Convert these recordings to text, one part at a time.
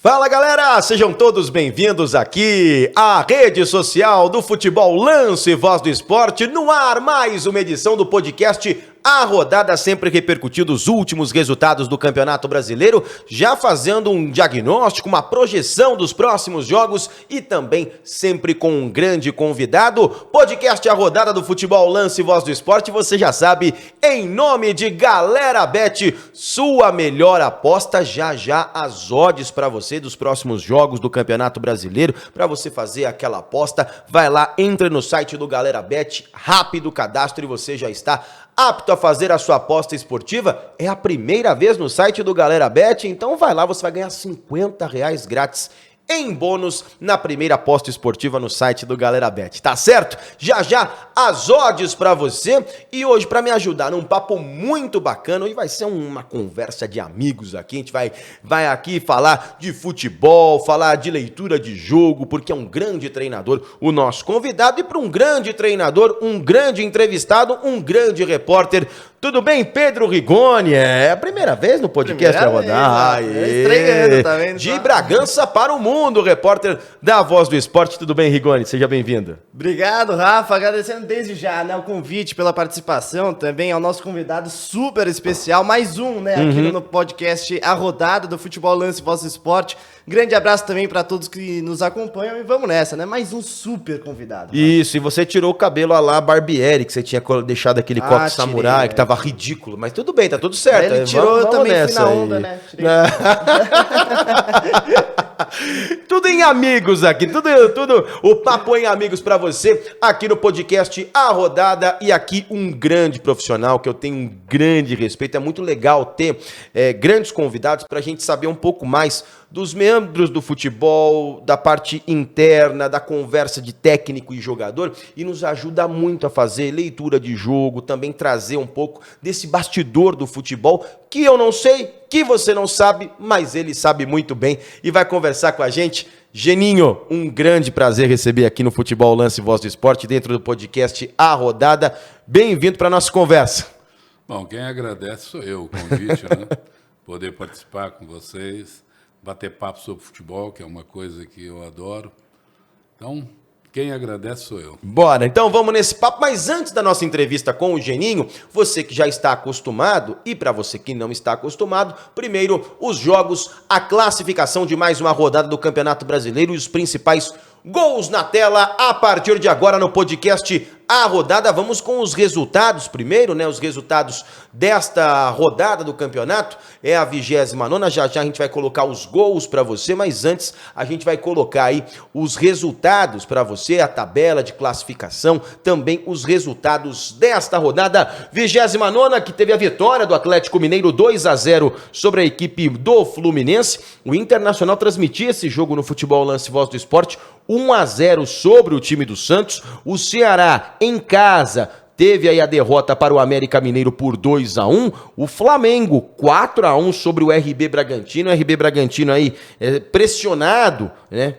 Fala galera, sejam todos bem-vindos aqui à rede social do Futebol Lance Voz do Esporte, no ar mais uma edição do podcast A Rodada, sempre repercutindo os últimos resultados do Campeonato Brasileiro, já fazendo um diagnóstico, uma projeção dos próximos jogos e também sempre com um grande convidado. Podcast A Rodada do Futebol Lance Voz do Esporte, você já sabe, em nome de Galera Bet, sua melhor aposta, já as odds para você dos próximos jogos do Campeonato Brasileiro, para você fazer aquela aposta, vai lá, entra no site do Galera Bet, rápido cadastro e você já está apto a fazer a sua aposta esportiva. É a primeira vez no site do Galera Bet, então vai lá, você vai ganhar R$50 grátis em bônus na primeira aposta esportiva no site do Galera Bet, tá certo? Já as odds pra você, e hoje pra me ajudar num papo muito bacana, e vai ser uma conversa de amigos aqui, a gente vai aqui falar de futebol, falar de leitura de jogo, porque é um grande treinador o nosso convidado, e para um grande treinador, um grande entrevistado, um grande repórter. Tudo bem, Pedro Rigoni? É a primeira vez no podcast A Rodada. Estreando, tá vendo? De Bragança para o mundo, repórter da Voz do Esporte. Tudo bem, Rigoni? Seja bem-vindo. Obrigado, Rafa. Agradecendo desde já, né, o convite, pela participação, também ao nosso convidado super especial, mais um, né, aqui no podcast A Rodada do Futebol Lance Voz do Esporte. Grande abraço também para todos que nos acompanham e vamos nessa, né? Mais um super convidado. Isso, e você tirou o cabelo a lá Barbieri, que você tinha deixado aquele coque samurai, que tava ridículo, mas tudo bem, tá tudo certo. Ele tirou, vamos também, fui na onda, né? Tudo em amigos aqui, tudo o papo em amigos pra você, aqui no podcast A Rodada, e aqui um grande profissional que eu tenho um grande respeito. É muito legal ter grandes convidados pra gente saber um pouco mais dos membros do futebol, da parte interna, da conversa de técnico e jogador, e nos ajuda muito a fazer leitura de jogo, também trazer um pouco desse bastidor do futebol, que eu não sei, que você não sabe, mas ele sabe muito bem, e vai conversar com a gente. Geninho, um grande prazer receber aqui no Futebol Lance Voz do Esporte, dentro do podcast A Rodada. Bem-vindo para a nossa conversa. Bom, quem agradece sou eu, o convite, né? Poder participar com vocês, bater papo sobre futebol, que é uma coisa que eu adoro. Então, quem agradece sou eu. Bora, então vamos nesse papo. Mas antes da nossa entrevista com o Geninho, você que já está acostumado, e para você que não está acostumado, primeiro os jogos, a classificação de mais uma rodada do Campeonato Brasileiro e os principais gols na tela a partir de agora no podcast A Rodada. Vamos com os resultados primeiro, né? Os resultados desta rodada do campeonato. É a 29ª, já a gente vai colocar os gols para você, mas antes a gente vai colocar aí os resultados para você, a tabela de classificação, também os resultados desta rodada. 29ª, que teve a vitória do Atlético Mineiro 2-0 sobre a equipe do Fluminense. O Internacional transmitia esse jogo no Futebol Lance Voz do Esporte, 1-0 sobre o time do Santos. O Ceará, em casa, teve aí a derrota para o América Mineiro por 2-1. O Flamengo, 4-1 sobre o RB Bragantino. O RB Bragantino aí pressionado, né,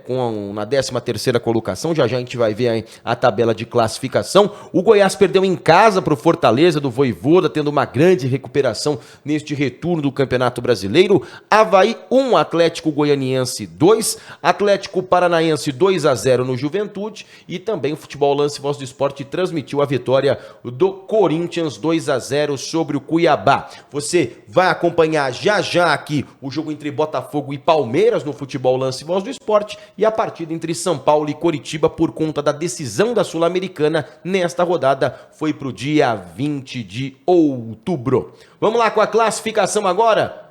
na 13ª colocação. Já a gente vai ver aí a tabela de classificação. O Goiás perdeu em casa para o Fortaleza do Vojvoda, tendo uma grande recuperação neste retorno do Campeonato Brasileiro. Avaí 1, Atlético Goianiense 2. Atlético Paranaense 2-0 no Juventude. E também o Futebol Lance Voz do Esporte transmitiu a vitória do Corinthians 2-0 sobre o Cuiabá. Você vai acompanhar já aqui o jogo entre Botafogo e Palmeiras no Futebol Lance Voz do Esporte, e a partida entre São Paulo e Coritiba por conta da decisão da Sul-Americana nesta rodada foi para o dia 20 de outubro. Vamos lá com a classificação agora.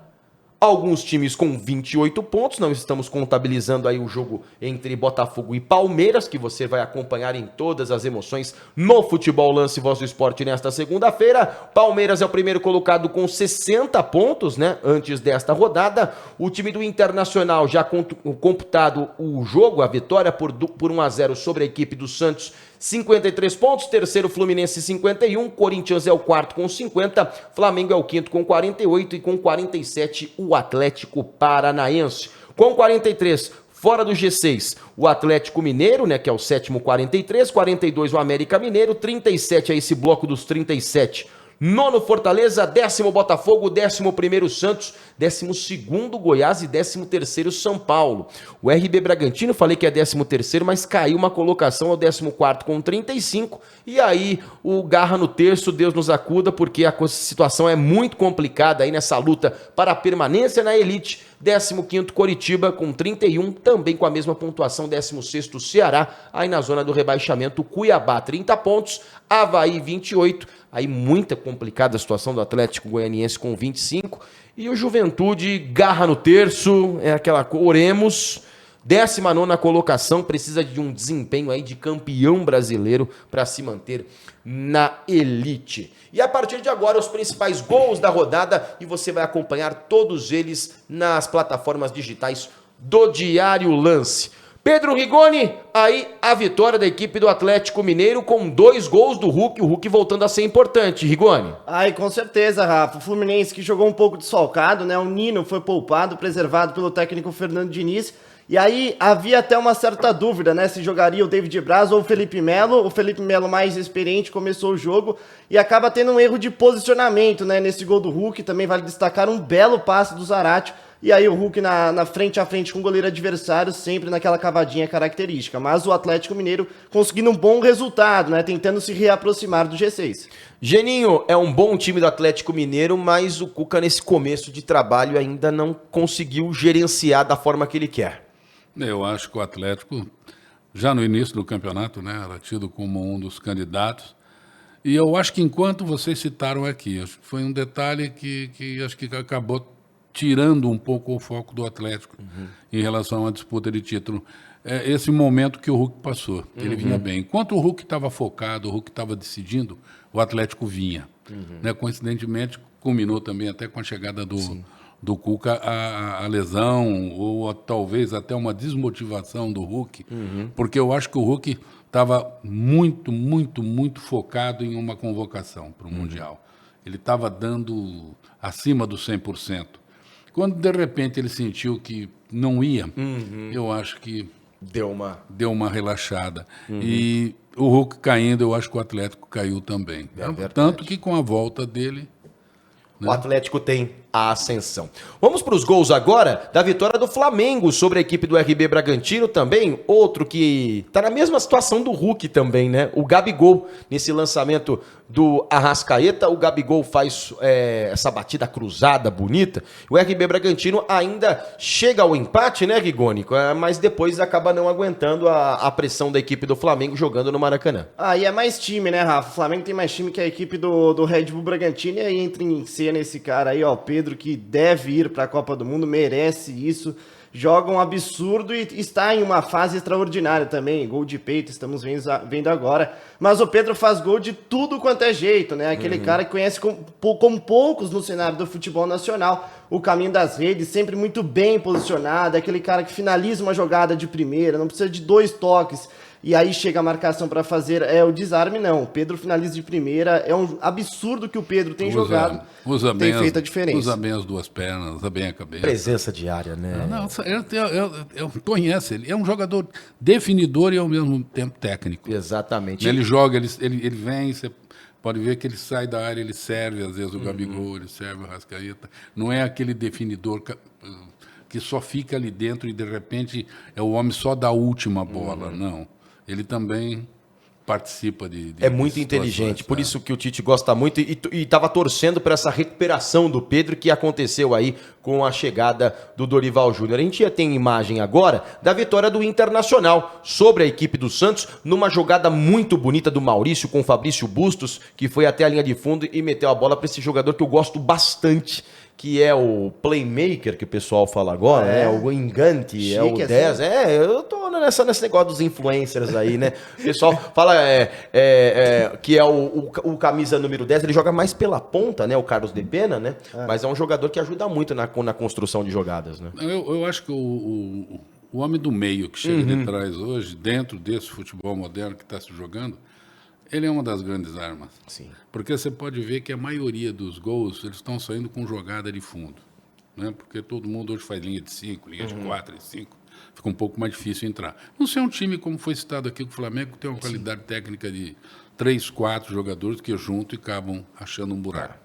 Alguns times com 28 pontos, não estamos contabilizando aí o jogo entre Botafogo e Palmeiras, que você vai acompanhar em todas as emoções no Futebol Lance Voz do Esporte nesta segunda-feira. Palmeiras é o primeiro colocado com 60 pontos, né, antes desta rodada. O time do Internacional já computado o jogo, a vitória por 1-0 sobre a equipe do Santos, 53 pontos, terceiro Fluminense 51, Corinthians é o quarto com 50, Flamengo é o quinto com 48 e com 47 o Atlético Paranaense. Com 43, fora do G6, o Atlético Mineiro, né, que é o sétimo, 43, 42 o América Mineiro, 37 é esse bloco dos 37. Nono Fortaleza, 10º Botafogo, 11º Santos, 12º Goiás e 13º São Paulo. O RB Bragantino, falei que é 13º, mas caiu uma colocação ao 14º com 35, e aí o Garra no terço, Deus nos acuda, porque a situação é muito complicada aí nessa luta para a permanência na elite. 15º Coritiba com 31, também com a mesma pontuação. 16º Ceará, aí na zona do rebaixamento Cuiabá 30 pontos, Avaí 28, aí muita complicada a situação do Atlético Goianiense com 25, e o Juventude Garra no terço, é aquela oremos. 19ª colocação, precisa de um desempenho aí de campeão brasileiro para se manter na elite. E a partir de agora, os principais gols da rodada, e você vai acompanhar todos eles nas plataformas digitais do Diário Lance. Pedro Rigoni, aí a vitória da equipe do Atlético Mineiro com 2 gols do Hulk, o Hulk voltando a ser importante, Rigoni. Ai, com certeza, Rafa. O Fluminense que jogou um pouco desfalcado, né? O Nino foi poupado, preservado pelo técnico Fernando Diniz. E aí havia até uma certa dúvida, né, se jogaria o David Braz ou o Felipe Melo. O Felipe Melo, mais experiente, começou o jogo e acaba tendo um erro de posicionamento, né, nesse gol do Hulk. Também vale destacar um belo passe do Zarate. E aí o Hulk na frente a frente com o goleiro adversário, sempre naquela cavadinha característica. Mas o Atlético Mineiro conseguindo um bom resultado, né, tentando se reaproximar do G6. Geninho, é um bom time do Atlético Mineiro, mas o Cuca nesse começo de trabalho ainda não conseguiu gerenciar da forma que ele quer. Eu acho que o Atlético, já no início do campeonato, né, era tido como um dos candidatos. E eu acho que enquanto vocês citaram aqui, acho que foi um detalhe que acho que acabou tirando um pouco o foco do Atlético em relação à disputa de título. É esse momento que o Hulk passou. Ele vinha bem. Enquanto o Hulk estava focado, o Hulk estava decidindo, o Atlético vinha. Né, coincidentemente, culminou também até com a chegada do Cuca a lesão, ou talvez até uma desmotivação do Hulk, porque eu acho que o Hulk estava muito, muito, muito focado em uma convocação para o Mundial. Ele estava dando acima dos 100%. Quando, de repente, ele sentiu que não ia, eu acho que deu uma relaxada. E o Hulk caindo, eu acho que o Atlético caiu também. Tanto que com a volta dele... O Atlético tem a ascensão. Vamos para os gols agora da vitória do Flamengo sobre a equipe do RB Bragantino também. Outro que está na mesma situação do Hulk também, né? O Gabigol, nesse lançamento do Arrascaeta, o Gabigol faz essa batida cruzada, bonita. O RB Bragantino ainda chega ao empate, né, Rigoni? Mas depois acaba não aguentando a pressão da equipe do Flamengo jogando no Maracanã. Aí é mais time, né, Rafa? O Flamengo tem mais time que a equipe do Red Bull Bragantino, e aí entra em cena esse cara aí, ó, Pedro, que deve ir para a Copa do Mundo, merece isso, joga um absurdo e está em uma fase extraordinária também, gol de peito, estamos vendo agora, mas o Pedro faz gol de tudo quanto é jeito, né, aquele cara que conhece como poucos no cenário do futebol nacional, o caminho das redes, sempre muito bem posicionado, aquele cara que finaliza uma jogada de primeira, não precisa de 2 toques, e aí chega a marcação para fazer o desarme, não. O Pedro finaliza de primeira, é um absurdo que o Pedro tem jogado, tem feito a diferença. Usa bem as 2 pernas, usa bem a cabeça. Presença diária, né? Eu conheço ele, é um jogador definidor e ao mesmo tempo técnico. Exatamente. Ele joga, ele vem, você pode ver que ele sai da área, ele serve, às vezes o Gabigol, ele serve o Arrascaeta. Não é aquele definidor que só fica ali dentro e de repente é o homem só da última bola, não. Ele também participa de é muito inteligente, por isso que o Tite gosta muito e estava torcendo para essa recuperação do Pedro que aconteceu aí com a chegada do Dorival Júnior. A gente já tem imagem agora da vitória do Internacional sobre a equipe do Santos, numa jogada muito bonita do Maurício com o Fabrício Bustos, que foi até a linha de fundo e meteu a bola para esse jogador que eu gosto bastante, que é o playmaker, que o pessoal fala agora, né? O engante, chique, é o 10. Assim. Eu tô nesse negócio dos influencers aí, né? O pessoal fala que é o camisa número 10, ele joga mais pela ponta, né? O Carlos de Pena, né? Mas é um jogador que ajuda muito na construção de jogadas, né? Eu acho que o homem do meio que chega de trás hoje, dentro desse futebol moderno que está se jogando, ele é uma das grandes armas. Sim. Porque você pode ver que a maioria dos gols, eles estão saindo com jogada de fundo. Né? Porque todo mundo hoje faz linha de 5, linha de 4 e 5. Fica um pouco mais difícil entrar. Não sei um time, como foi citado aqui, o Flamengo tem uma qualidade técnica de 3, 4 jogadores que juntam e acabam achando um buraco.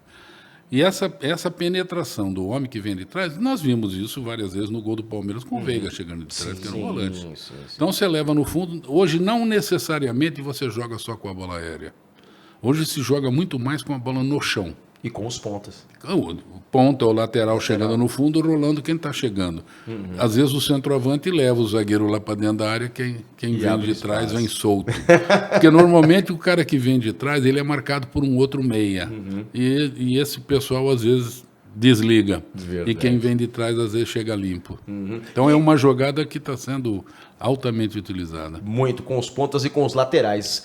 E essa penetração do homem que vem de trás, nós vimos isso várias vezes no gol do Palmeiras com o Veiga chegando de trás, que era um volante. Sim. Então você leva no fundo. Hoje não necessariamente você joga só com a bola aérea. Hoje se joga muito mais com a bola no chão. E com os pontas. O ponta ou lateral chegando no fundo, rolando quem está chegando. Às vezes o centroavante leva o zagueiro lá para dentro da área, quem vem de trás vem solto. Porque normalmente o cara que vem de trás, ele é marcado por um outro meia. E esse pessoal às vezes desliga. Verdade. E quem vem de trás às vezes chega limpo. Então é uma jogada que está sendo altamente utilizada. Muito com os pontas e com os laterais.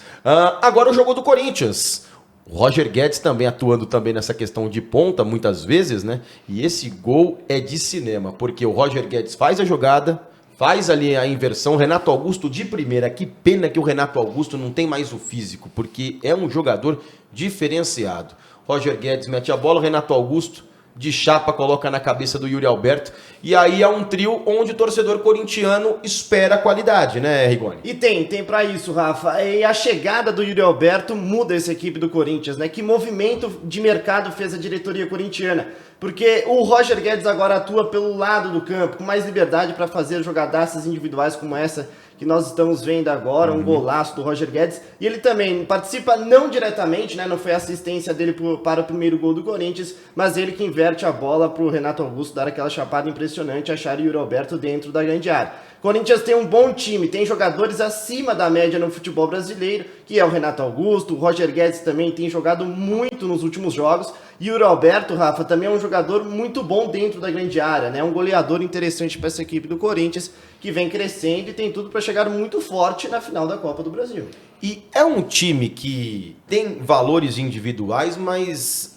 Agora o jogo do Corinthians. O Roger Guedes também atuando também nessa questão de ponta, muitas vezes, né? E esse gol é de cinema, porque o Roger Guedes faz a jogada, faz ali a inversão, Renato Augusto de primeira. Que pena que o Renato Augusto não tem mais o físico, porque é um jogador diferenciado. Roger Guedes mete a bola, Renato Augusto de chapa coloca na cabeça do Yuri Alberto. E aí é um trio onde o torcedor corintiano espera qualidade, né, Rigoni? E tem pra isso, Rafa. E a chegada do Yuri Alberto muda essa equipe do Corinthians, né? Que movimento de mercado fez a diretoria corintiana? Porque o Roger Guedes agora atua pelo lado do campo, com mais liberdade para fazer jogadaças individuais como essa que nós estamos vendo agora, um golaço do Roger Guedes. E ele também participa não diretamente, né? Não foi a assistência dele para o primeiro gol do Corinthians, mas ele que inverte a bola para o Renato Augusto dar aquela chapada impressionante, achar o Yuri Alberto dentro da grande área. Corinthians tem um bom time, tem jogadores acima da média no futebol brasileiro, que é o Renato Augusto, o Roger Guedes também tem jogado muito nos últimos jogos, e o Yuri Alberto, Rafa, também é um jogador muito bom dentro da grande área, né? Um goleador interessante para essa equipe do Corinthians, que vem crescendo e tem tudo para chegar muito forte na final da Copa do Brasil. E é um time que tem valores individuais, mas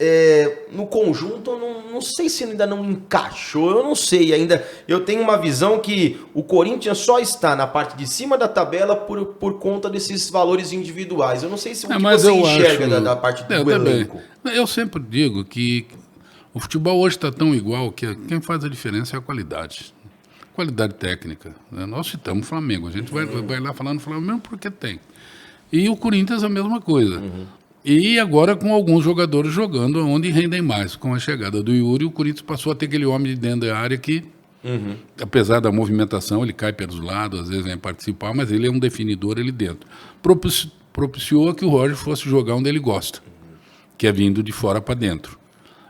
no conjunto não sei se ainda não encaixou, eu não sei ainda. Eu tenho uma visão que o Corinthians só está na parte de cima da tabela por conta desses valores individuais. Eu não sei se você enxerga da parte do elenco. Eu sempre digo que o futebol hoje está tão igual que quem faz a diferença é a qualidade. Qualidade técnica. Né? Nós citamos o Flamengo, a gente vai lá falando do Flamengo porque tem. E o Corinthians a mesma coisa. E agora com alguns jogadores jogando onde rendem mais. Com a chegada do Yuri, o Corinthians passou a ter aquele homem de dentro da área que, apesar da movimentação, ele cai pelos lados, às vezes vem participar, mas ele é um definidor ali dentro. Propiciou que o Roger fosse jogar onde ele gosta, que é vindo de fora para dentro.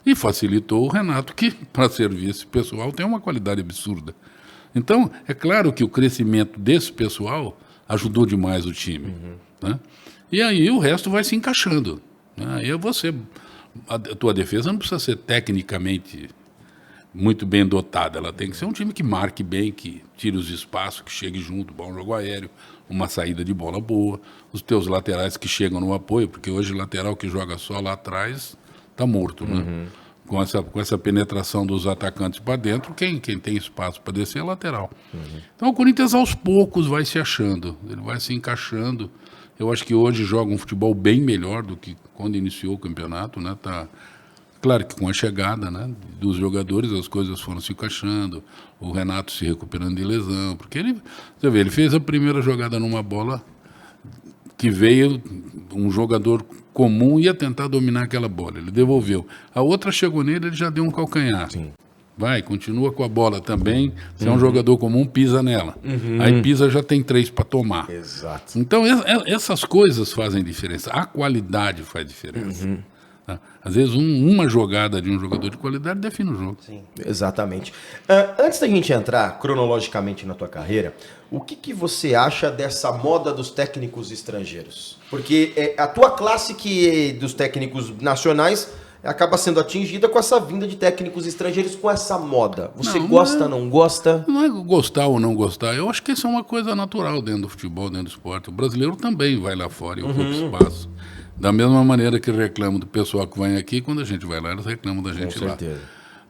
E facilitou o Renato, que para serviço pessoal tem uma qualidade absurda. Então, é claro que o crescimento desse pessoal ajudou demais o time. Né? E aí o resto vai se encaixando. Né? Aí a tua defesa não precisa ser tecnicamente muito bem dotada, ela tem que ser um time que marque bem, que tire os espaços, que chegue junto, bom jogo aéreo, uma saída de bola boa, os teus laterais que chegam no apoio, porque hoje o lateral que joga só lá atrás está morto, né? Com essa penetração dos atacantes para dentro, quem tem espaço para descer é lateral. Então o Corinthians aos poucos vai se achando, ele vai se encaixando. Eu acho que hoje joga um futebol bem melhor do que quando iniciou o campeonato, né? Claro que com a chegada, né, dos jogadores as coisas foram se encaixando, o Renato se recuperando de lesão, porque ele fez a primeira jogada numa bola que veio um jogador comum ia tentar dominar aquela bola, ele devolveu. A outra chegou nele, ele já deu um calcanhar. Sim. Vai, continua com a bola também. Se é um jogador comum, pisa nela. Aí pisa, já tem 3 para tomar. Exato. Então, essas coisas fazem diferença. A qualidade faz diferença. Tá? Às vezes, uma jogada de um jogador de qualidade define o jogo. Sim, exatamente. Antes da gente entrar cronologicamente na tua carreira, o que você acha dessa moda dos técnicos estrangeiros? Porque a tua classe dos técnicos nacionais acaba sendo atingida com essa vinda de técnicos estrangeiros, com essa moda. Você gosta, não gosta? Não é gostar ou não gostar. Eu acho que isso é uma coisa natural dentro do futebol, dentro do esporte. O brasileiro também vai lá fora e ocupa espaço. Da mesma maneira que reclamam do pessoal que vai aqui, quando a gente vai lá, eles reclamam da gente lá. Com certeza.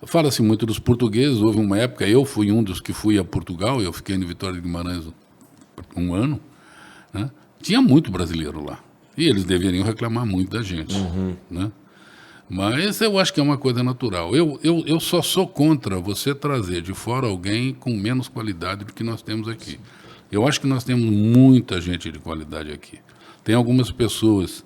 Fala-se muito dos portugueses. Houve uma época, eu fui um dos que fui a Portugal, eu fiquei em Vitória de Guimarães um ano, né? Tinha muito brasileiro lá. E eles deveriam reclamar muito da gente, né? Mas eu acho que é uma coisa natural. Eu só sou contra você trazer de fora alguém com menos qualidade do que nós temos aqui. Eu acho que nós temos muita gente de qualidade aqui. Tem algumas pessoas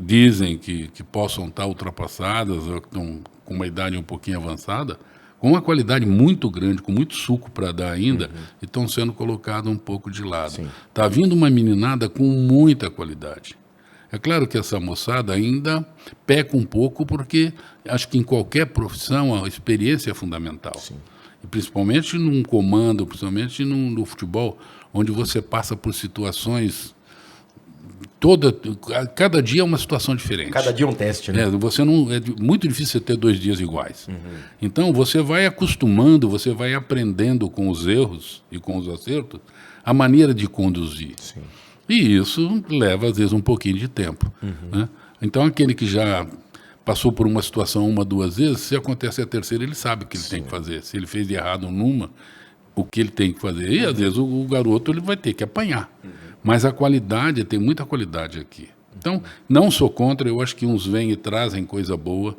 dizem que possam estar ultrapassadas, ou que estão com uma idade um pouquinho avançada, com uma qualidade muito grande, com muito suco para dar ainda, e estão sendo colocados um pouco de lado. Está vindo uma meninada com muita qualidade. É claro que essa moçada ainda peca um pouco, porque acho que em qualquer profissão a experiência é fundamental. E principalmente num comando, principalmente no futebol, onde você passa por situações... Cada dia é uma situação diferente. Cada dia um teste, né? É muito difícil você ter 2 dias iguais. Então, você vai acostumando, você vai aprendendo com os erros e com os acertos a maneira de conduzir. E isso leva, às vezes, um pouquinho de tempo. Né? Então, aquele que já passou por uma situação 1, 2 vezes, se acontece a terceira, ele sabe o que ele tem que fazer. Se ele fez de errado numa, o que ele tem que fazer. E, às vezes, o garoto ele vai ter que apanhar. Mas a qualidade, tem muita qualidade aqui. Então, não sou contra, eu acho que uns vêm e trazem coisa boa,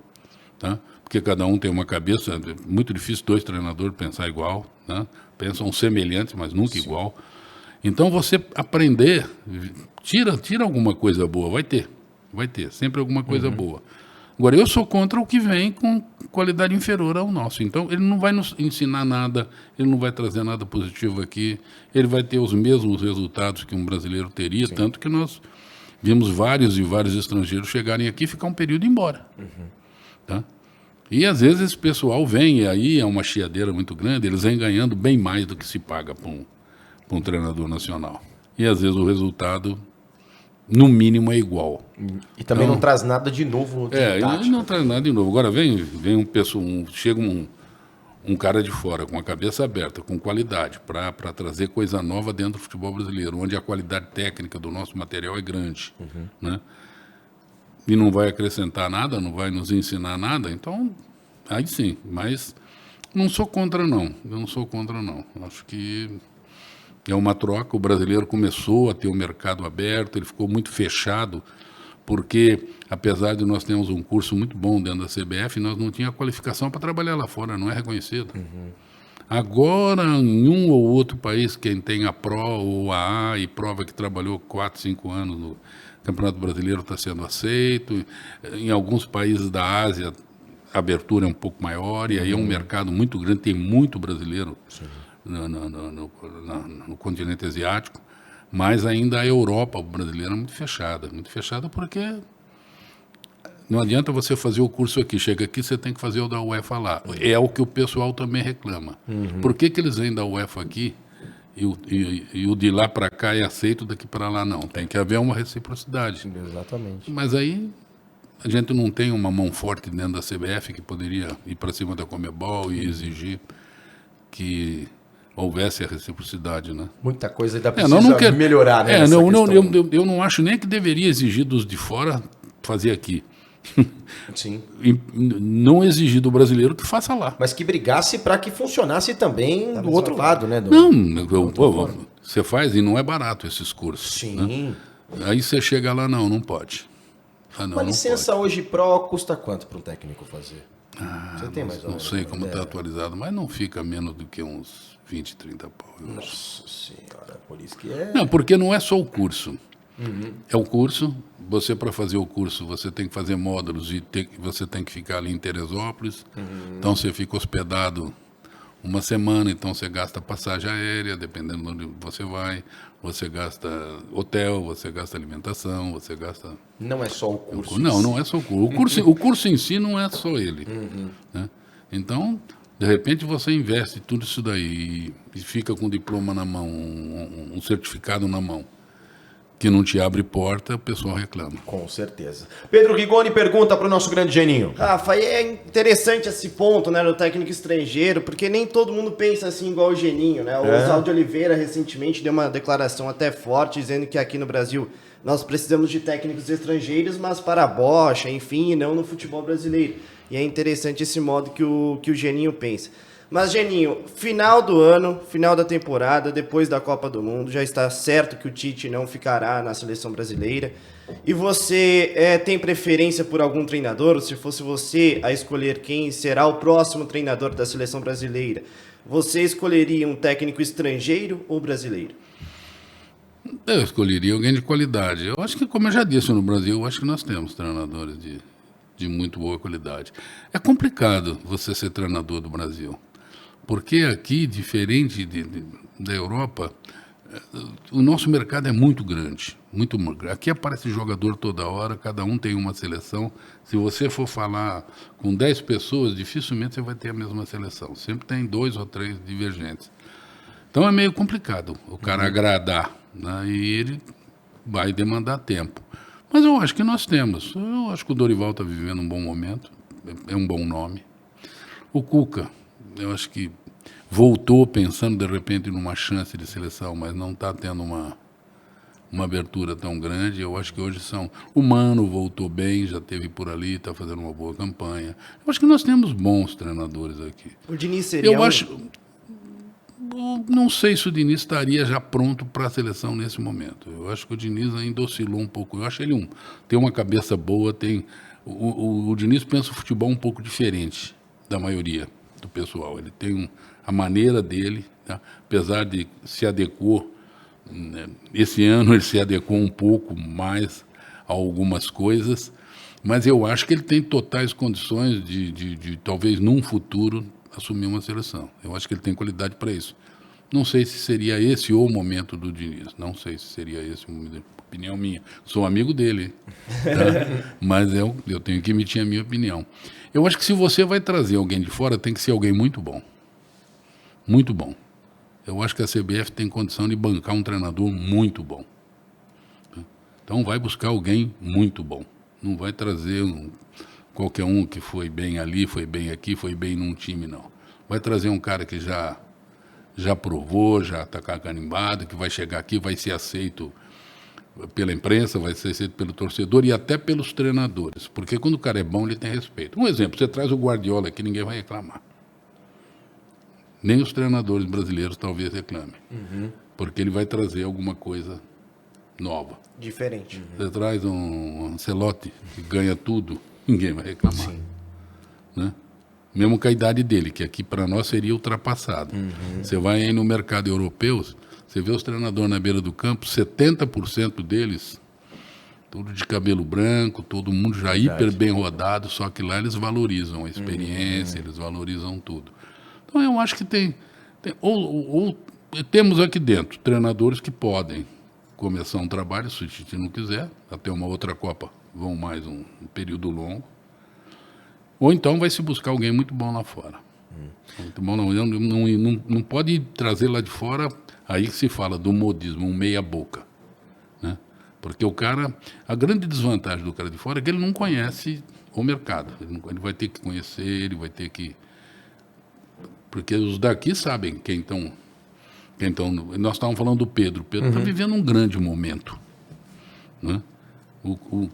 tá? Porque cada um tem uma cabeça, é muito difícil 2 treinadores pensar igual, né? Pensam semelhantes, mas nunca igual. Então, você aprender, tira alguma coisa boa, vai ter, sempre alguma coisa boa. Agora, eu sou contra o que vem com qualidade inferior ao nosso. Então, ele não vai nos ensinar nada, ele não vai trazer nada positivo aqui, ele vai ter os mesmos resultados que um brasileiro teria, tanto que nós vimos vários e vários estrangeiros chegarem aqui e ficar um período e ir embora. Tá? E, às vezes, esse pessoal vem, e aí é uma chiadeira muito grande, eles vêm ganhando bem mais do que se paga para um treinador nacional. E, às vezes, o resultado... no mínimo é igual. E também não traz nada de novo. Ele não traz nada de novo. Agora chega um cara de fora com a cabeça aberta, com qualidade, para trazer coisa nova dentro do futebol brasileiro, onde a qualidade técnica do nosso material é grande. Né? E não vai acrescentar nada, não vai nos ensinar nada, então, aí sim. Mas não sou contra, não. Eu não sou contra, não. Acho que... é uma troca, o brasileiro começou a ter o mercado aberto, ele ficou muito fechado, porque, apesar de nós termos um curso muito bom dentro da CBF, nós não tínhamos qualificação para trabalhar lá fora, não é reconhecido. Agora, em um ou outro país, quem tem a Pro ou a A e prova que trabalhou 4, 5 anos no Campeonato Brasileiro está sendo aceito. Em alguns países da Ásia, a abertura é um pouco maior, e aí é um mercado muito grande, tem muito brasileiro. No continente asiático, mas ainda a Europa brasileira é muito fechada porque não adianta você fazer o curso aqui, chega aqui você tem que fazer o da UEFA lá, é o que o pessoal também reclama. Por que eles vêm da UEFA aqui e o de lá para cá é aceito, daqui para lá não? Tem que haver uma reciprocidade. Exatamente. Mas aí a gente não tem uma mão forte dentro da CBF que poderia ir para cima da Conmebol e exigir que houvesse a reciprocidade, né? Muita coisa ainda precisa melhorar, né? Eu não acho nem que deveria exigir dos de fora fazer aqui. Sim. E não exigir do brasileiro que faça lá. Mas que brigasse para que funcionasse também do outro lado, né? Você faz e não é barato esses cursos. Sim. Né? Aí você chega lá, não pode. Uma licença hoje Pro custa quanto para um técnico fazer? Você tem mais não sei como está atualizado, mas não fica menos do que uns 20, 30 pau. Nossa senhora, por isso que é... Não, porque não é só o curso. É o curso, você para fazer o curso, você tem que fazer módulos e você tem que ficar ali em Teresópolis. Então você fica hospedado uma semana, então você gasta passagem aérea, dependendo de onde você vai. Você gasta hotel, você gasta alimentação, você gasta... Não é só o curso. Não é só o curso. O curso em si não é só ele. Né? Então, de repente, você investe tudo isso daí e fica com um diploma na mão, um certificado na mão, que não te abre porta, o pessoal reclama. Com certeza. Pedro Rigoni pergunta para o nosso grande Geninho. Rafa, e é interessante esse ponto, né, no técnico estrangeiro, porque nem todo mundo pensa assim igual o Geninho, né? O Oswaldo de Oliveira recentemente deu uma declaração até forte, dizendo que aqui no Brasil nós precisamos de técnicos estrangeiros, mas para a bocha, enfim, e não no futebol brasileiro. E é interessante esse modo que o Geninho pensa. Mas, Geninho, final do ano, final da temporada, depois da Copa do Mundo, já está certo que o Tite não ficará na seleção brasileira. E você tem preferência por algum treinador? Se fosse você a escolher quem será o próximo treinador da seleção brasileira, você escolheria um técnico estrangeiro ou brasileiro? Eu escolheria alguém de qualidade. Eu acho que, como eu já disse, no Brasil, eu acho que nós temos treinadores de muito boa qualidade. É complicado você ser treinador do Brasil, porque aqui, diferente da Europa, o nosso mercado é muito grande, muito grande. Aqui aparece jogador toda hora, cada um tem uma seleção. Se você for falar com 10 pessoas, dificilmente você vai ter a mesma seleção. Sempre tem 2 ou 3 divergentes. Então é meio complicado o cara agradar, né? E ele vai demandar tempo. Mas eu acho que nós temos. Eu acho que o Dorival está vivendo um bom momento, é um bom nome. O Cuca, eu acho que voltou pensando de repente numa chance de seleção, mas não está tendo uma abertura tão grande. Eu acho que hoje o Mano voltou bem, já esteve por ali, está fazendo uma boa campanha. Eu acho que nós temos bons treinadores aqui. O Diniz seria não sei se o Diniz estaria já pronto para a seleção nesse momento. Eu acho que o Diniz ainda oscilou um pouco. Eu acho ele tem uma cabeça boa, o Diniz pensa o futebol um pouco diferente da maioria do pessoal. Ele tem a maneira dele, tá? Apesar de se adequou, né? Esse ano ele se adequou um pouco mais a algumas coisas, mas eu acho que ele tem totais condições de talvez num futuro assumir uma seleção. Eu acho que ele tem qualidade para isso. Não sei se seria esse o momento do Diniz, não sei se seria esse, opinião minha. Sou amigo dele, tá? Mas eu tenho que emitir a minha opinião. Eu acho que se você vai trazer alguém de fora, tem que ser alguém muito bom. Muito bom. Eu acho que a CBF tem condição de bancar um treinador muito bom. Então vai buscar alguém muito bom. Não vai trazer qualquer um que foi bem ali, foi bem aqui, foi bem num time, não. Vai trazer um cara que já provou, já está carimbado, que vai chegar aqui, vai ser aceito pela imprensa, vai ser aceito pelo torcedor e até pelos treinadores. Porque quando o cara é bom, ele tem respeito. Um exemplo, você traz o Guardiola aqui, ninguém vai reclamar. Nem os treinadores brasileiros talvez reclamem. Porque ele vai trazer alguma coisa nova. diferente. Você traz um Ancelotti que ganha tudo, ninguém vai reclamar. Sim. Né? Mesmo com a idade dele, que aqui para nós seria ultrapassado. Você vai aí no mercado europeu, você vê os treinadores na beira do campo, 70% deles, tudo de cabelo branco, todo mundo já hiper bem rodado, só que lá eles valorizam a experiência, eles valorizam tudo. Então eu acho que ou temos aqui dentro treinadores que podem começar um trabalho, se o Tite não quiser, até uma outra Copa, vão mais um período longo. Ou então vai se buscar alguém muito bom lá fora. Muito bom, não pode trazer lá de fora, aí que se fala do modismo, um meia-boca. Né? Porque o cara, a grande desvantagem do cara de fora é que ele não conhece o mercado. Ele vai ter que conhecer, ele vai ter que... Porque os daqui sabem quem estão... Nós estávamos falando do Pedro. O Pedro está vivendo um grande momento. Né?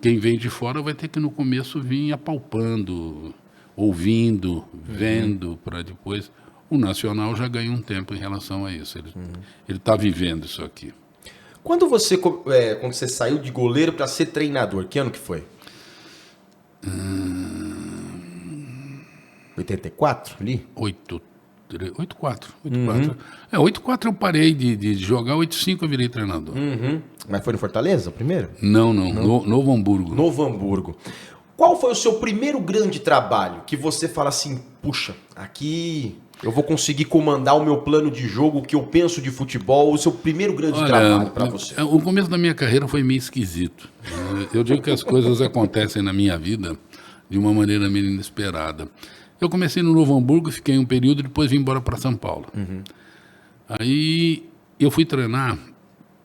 Quem vem de fora vai ter que, no começo, vir apalpando, ouvindo, vendo, para depois... O Nacional já ganha um tempo em relação a isso. Ele está vivendo isso aqui. Quando você saiu de goleiro para ser treinador, que ano que foi? 84, ali? 84. 84 eu parei de jogar, 85 eu virei treinador. Mas foi no Fortaleza, o primeiro? Não. Novo Hamburgo. Novo Hamburgo. Qual foi o seu primeiro grande trabalho que você fala assim, puxa, aqui eu vou conseguir comandar o meu plano de jogo, o que eu penso de futebol, o seu primeiro grande trabalho para você? O começo da minha carreira foi meio esquisito. Eu digo que as coisas acontecem na minha vida de uma maneira meio inesperada. Eu comecei no Novo Hamburgo, fiquei um período, depois vim embora para São Paulo. Aí eu fui treinar,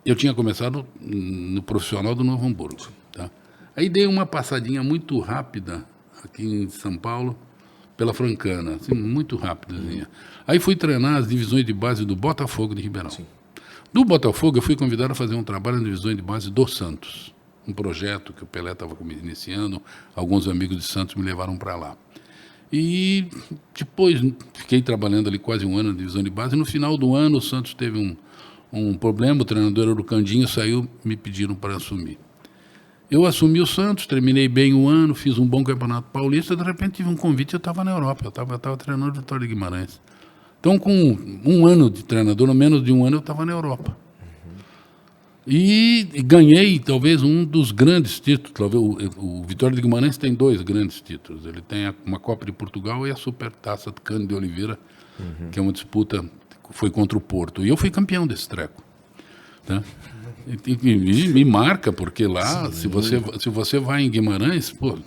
eu tinha começado no profissional do Novo Hamburgo. Tá? Aí dei uma passadinha muito rápida aqui em São Paulo, pela Francana, assim, muito rápidazinha. Aí fui treinar as divisões de base do Botafogo de Ribeirão. Sim. Do Botafogo eu fui convidado a fazer um trabalho nas divisões de base do Santos. Um projeto que o Pelé estava iniciando, alguns amigos de Santos me levaram para lá. E depois fiquei trabalhando ali quase um ano na divisão de base. E no final do ano o Santos teve um problema, o treinador era o Candinho, saiu, me pediram para assumir. Eu assumi o Santos, terminei bem o ano, fiz um bom campeonato paulista, de repente tive um convite, eu estava na Europa, eu estava treinando o Vitória de Guimarães. Então com um ano de treinador, ou menos de um ano, eu estava na Europa. E ganhei talvez um dos grandes títulos. O Vitória de Guimarães tem 2 grandes títulos. Ele tem uma Copa de Portugal e a Supertaça do Cândido de Oliveira, que é uma disputa, foi contra o Porto. E eu fui campeão desse treco. Tá? E me marca, porque lá, se você vai em Guimarães, pô,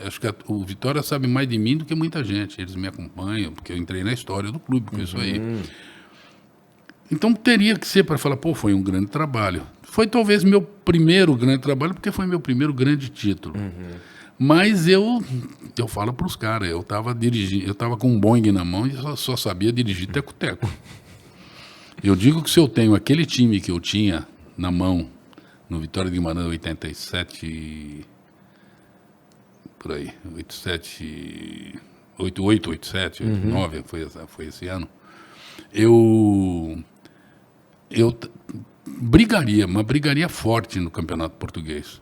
acho que o Vitória sabe mais de mim do que muita gente. Eles me acompanham, porque eu entrei na história do clube com isso aí. Então teria que ser para falar, pô, foi um grande trabalho. Foi talvez meu primeiro grande trabalho, porque foi meu primeiro grande título. Mas eu falo para os caras, eu estava dirigindo, eu estava com um Boeing na mão e só sabia dirigir teco-teco. Eu digo que se eu tenho aquele time que eu tinha na mão, no Vitória de Guimarães 87, por aí, 88, 87, 89, foi esse ano, eu brigaria forte no Campeonato Português.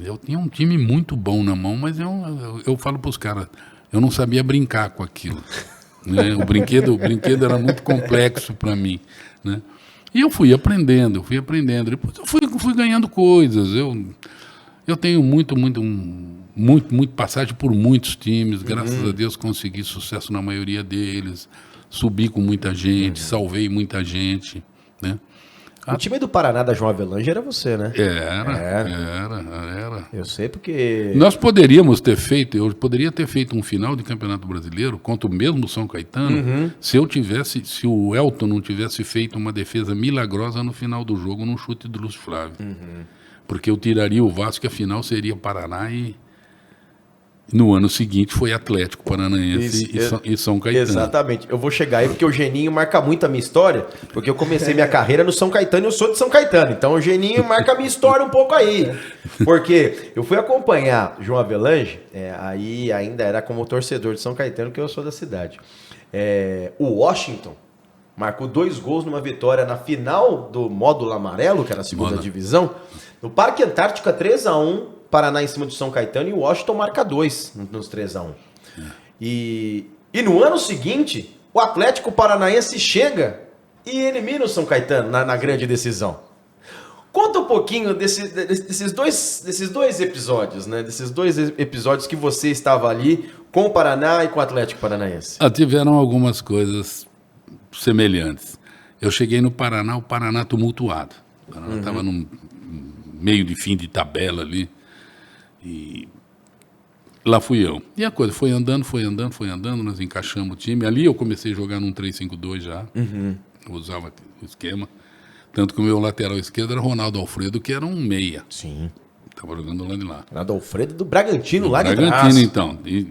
Eu tinha um time muito bom na mão, mas eu falo para os caras, eu não sabia brincar com aquilo. Né? O brinquedo era muito complexo para mim. Né? E eu fui aprendendo. Depois eu fui ganhando coisas. Eu tenho muito passagem por muitos times. Graças a Deus consegui sucesso na maioria deles. Subi com muita gente, salvei muita gente. Né? O time do Paraná da João Avelange era você, né? Era. Eu sei porque... Eu poderia ter feito um final de Campeonato Brasileiro contra o mesmo São Caetano, se o Elton não tivesse feito uma defesa milagrosa no final do jogo, num chute do Lúcio Flávio. Porque eu tiraria o Vasco e a final seria Paraná e... No ano seguinte foi Atlético Paranaense e São Caetano. Exatamente. Eu vou chegar aí porque o Geninho marca muito a minha história, porque eu comecei minha carreira no São Caetano e eu sou de São Caetano. Então o Geninho marca a minha história um pouco aí. Porque eu fui acompanhar João Avelange, aí ainda era como torcedor de São Caetano, que eu sou da cidade. O Washington marcou 2 gols numa vitória na final do módulo amarelo, que era a segunda divisão, no Parque Antártica 3-1. Paraná em cima do São Caetano e o Washington marca 2 nos 3-1. E no ano seguinte, o Atlético Paranaense chega e elimina o São Caetano na grande decisão. Conta um pouquinho desses dois episódios, né? Desses 2 episódios que você estava ali com o Paraná e com o Atlético Paranaense. Tiveram algumas coisas semelhantes. Eu cheguei no Paraná, o Paraná tumultuado. O Paraná estava num meio de fim de tabela ali. E lá fui eu. E a coisa foi andando, nós encaixamos o time. Ali eu comecei a jogar num 3-5-2 já. Eu usava o esquema. Tanto que o meu lateral esquerdo era Ronaldo Alfredo, que era um meia. Sim. Estava jogando lá de lá. Ronaldo Alfredo do Bragantino, lá de trás. Bragantino, então. E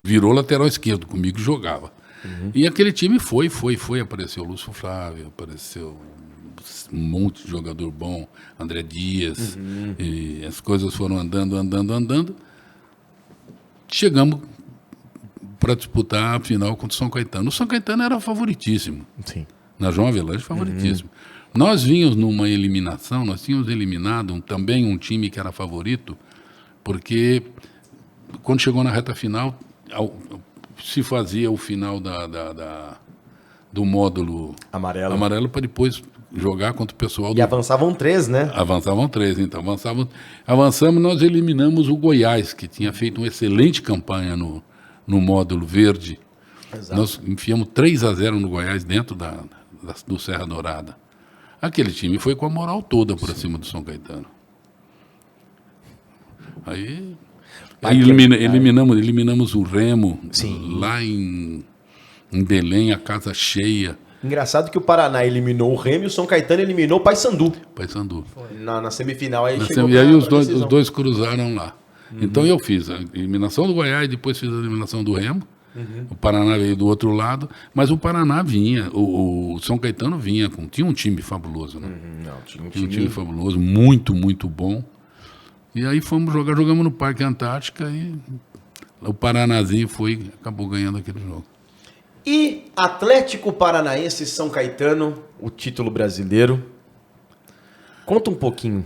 virou lateral esquerdo, comigo jogava. E aquele time foi. Apareceu o Lúcio Flávio, apareceu... um monte de jogador bom, André Dias, e as coisas foram andando. Chegamos para disputar a final contra o São Caetano. O São Caetano era favoritíssimo. Sim. Na João Avelange, favoritíssimo. Nós vínhamos numa eliminação, nós tínhamos eliminado também um time que era favorito, porque quando chegou na reta final, se fazia o final do módulo amarelo para depois jogar contra o pessoal do... E avançavam 3, né? Avançavam 3, então. Avançamos, nós eliminamos o Goiás, que tinha feito uma excelente campanha no módulo verde. Exato. Nós enfiamos 3-0 no Goiás dentro do Serra Dourada. Aquele time foi com a moral toda por cima do São Caetano. Aí eliminamos o Remo. Sim. Lá em Belém, a casa cheia. Engraçado que o Paraná eliminou o Remo e o São Caetano eliminou o Paysandu. Na semifinal aí chegou. E aí os dois cruzaram lá. Então eu fiz a eliminação do Goiás, depois fiz a eliminação do Remo. O Paraná veio do outro lado, mas o Paraná vinha, o São Caetano vinha, tinha um time fabuloso. Né? Tinha um time fabuloso, muito, muito bom. E aí jogamos no Parque Antártica e o Paranazinho acabou ganhando aquele jogo. E Atlético Paranaense e São Caetano, o título brasileiro. Conta um pouquinho.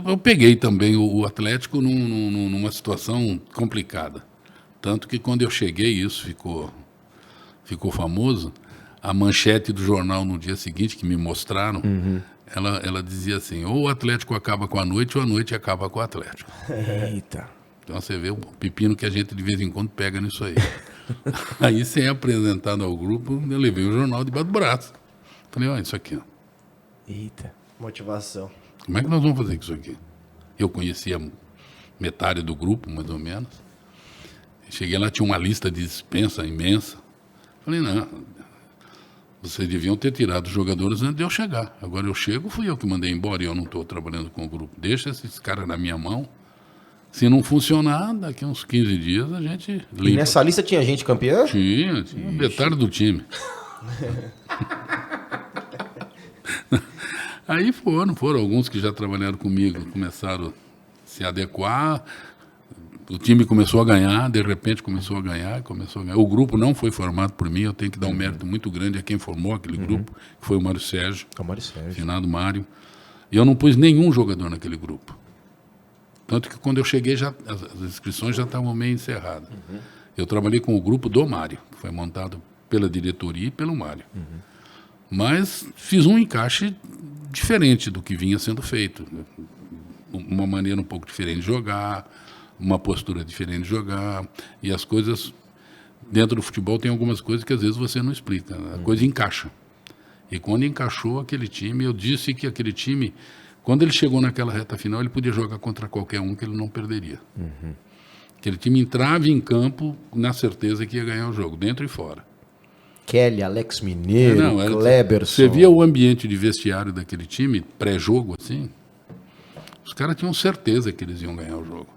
Eu peguei também o Atlético numa situação complicada. Tanto que quando eu cheguei, isso ficou famoso, a manchete do jornal no dia seguinte, que me mostraram, ela dizia assim, ou o Atlético acaba com a noite, ou a noite acaba com o Atlético. Eita. Então você vê o pepino que a gente de vez em quando pega nisso aí. Aí, sem apresentado ao grupo, eu levei o jornal debaixo do braço. Falei, olha isso aqui, ó. Eita. Motivação. Como é que nós vamos fazer com isso aqui? Eu conhecia metade do grupo, mais ou menos. Cheguei lá, tinha uma lista de dispensa imensa. Falei, não, vocês deviam ter tirado os jogadores antes de eu chegar. Agora eu chego, fui eu que mandei embora e eu não estou trabalhando com o grupo. Deixa esses caras na minha mão. Se não funcionar, daqui a uns 15 dias a gente limpa. E nessa lista tinha gente campeã? Tinha metade do time. Aí foram alguns que já trabalharam comigo, começaram a se adequar, o time começou a ganhar, de repente começou a ganhar. O grupo não foi formado por mim, eu tenho que dar um mérito muito grande a quem formou aquele grupo, que foi o Mário Sérgio, finado Mário. E eu não pus nenhum jogador naquele grupo. Tanto que quando eu cheguei, as inscrições já estavam meio encerradas. Eu trabalhei com o grupo do Mário, que foi montado pela diretoria e pelo Mário. Mas fiz um encaixe diferente do que vinha sendo feito. Uma maneira um pouco diferente de jogar, uma postura diferente de jogar. E as coisas, dentro do futebol, tem algumas coisas que às vezes você não explica. A coisa encaixa. E quando encaixou aquele time, eu disse que aquele time, quando ele chegou naquela reta final, ele podia jogar contra qualquer um que ele não perderia. Aquele time entrava em campo na certeza que ia ganhar o jogo, dentro e fora. Kelly, Alex Mineiro, Kleberson. Você via o ambiente de vestiário daquele time, pré-jogo, assim, os caras tinham certeza que eles iam ganhar o jogo.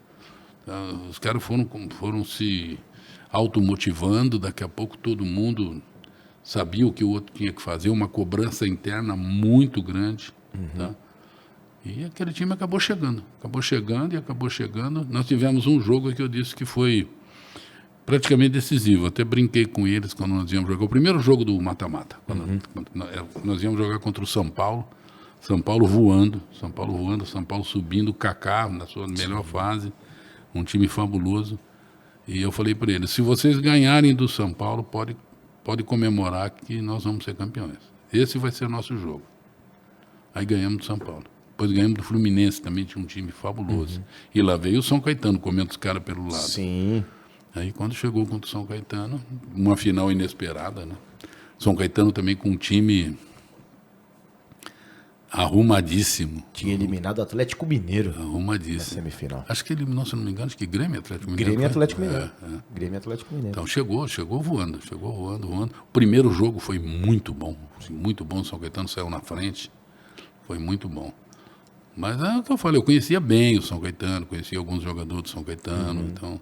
Os caras foram se automotivando, daqui a pouco todo mundo sabia o que o outro tinha que fazer, uma cobrança interna muito grande. Tá? E aquele time acabou chegando. Nós tivemos um jogo que eu disse que foi praticamente decisivo. Até brinquei com eles quando nós íamos jogar. O primeiro jogo do mata-mata. Quando nós íamos jogar contra o São Paulo. São Paulo voando, São Paulo subindo, o Kaká na sua melhor fase. Um time fabuloso. E eu falei para eles, se vocês ganharem do São Paulo, pode comemorar que nós vamos ser campeões. Esse vai ser o nosso jogo. Aí ganhamos do São Paulo. Depois ganhamos do Fluminense, também tinha um time fabuloso. E lá veio o São Caetano, comendo os caras pelo lado. Sim. Aí quando chegou contra o São Caetano, uma final inesperada, né? São Caetano também com um time arrumadíssimo. Tinha eliminado o Atlético Mineiro Arrumadíssimo. na semifinal. Acho que eliminou, se não me engano, acho que Grêmio Atlético Mineiro. Grêmio Atlético Mineiro. Grêmio Atlético Mineiro. Então chegou voando. O primeiro jogo foi muito bom. O São Caetano saiu na frente. Foi muito bom. Mas é o que eu falei, eu conhecia bem o São Caetano, conhecia alguns jogadores do São Caetano, então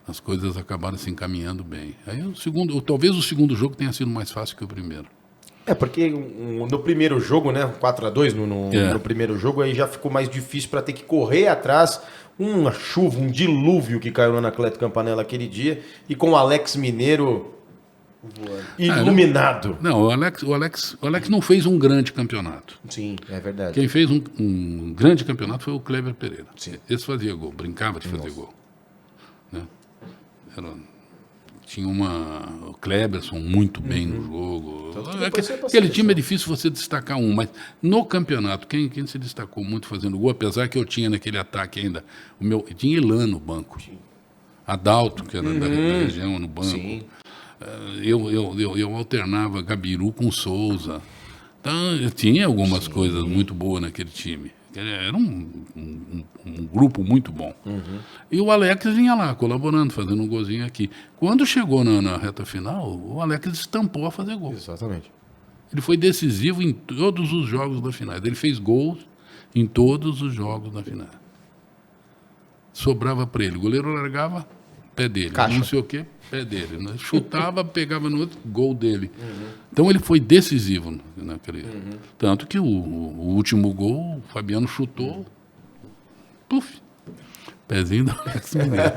as coisas acabaram se encaminhando bem. Aí talvez o segundo jogo tenha sido mais fácil que o primeiro. Porque no primeiro jogo, né, 4-2 no primeiro jogo, aí já ficou mais difícil para ter que correr atrás. Uma chuva, um dilúvio que caiu no Anacleto Campanella aquele dia, e com o Alex Mineiro iluminado. Não, o Alex não fez um grande campeonato. Sim, é verdade. Quem fez um grande campeonato foi o Kleber Pereira. Sim. Esse fazia gol, brincava de fazer gol. Né? Tinha o Kleberson muito bem no jogo. Aquele time é difícil você destacar um, mas no campeonato, quem se destacou muito fazendo gol, apesar que eu tinha naquele ataque ainda, tinha Elan no banco. Adalto, que era da região, no banco. Sim. Eu alternava Gabiru com Souza. Então, eu tinha algumas coisas muito boas naquele time. Era um grupo muito bom. E o Alex vinha lá, colaborando, fazendo um golzinho aqui. Quando chegou na reta final, o Alex estampou a fazer gol. Exatamente. Ele foi decisivo em todos os jogos da final. Ele fez gols em todos os jogos da final. Sobrava para ele. O goleiro largava, pé dele. Caixa. Não sei o quê, pé dele. Chutava, pegava no outro, gol dele. Então ele foi decisivo naquele. Tanto que o último gol, o Fabiano chutou, puf, pezinho do Alex Mineiro.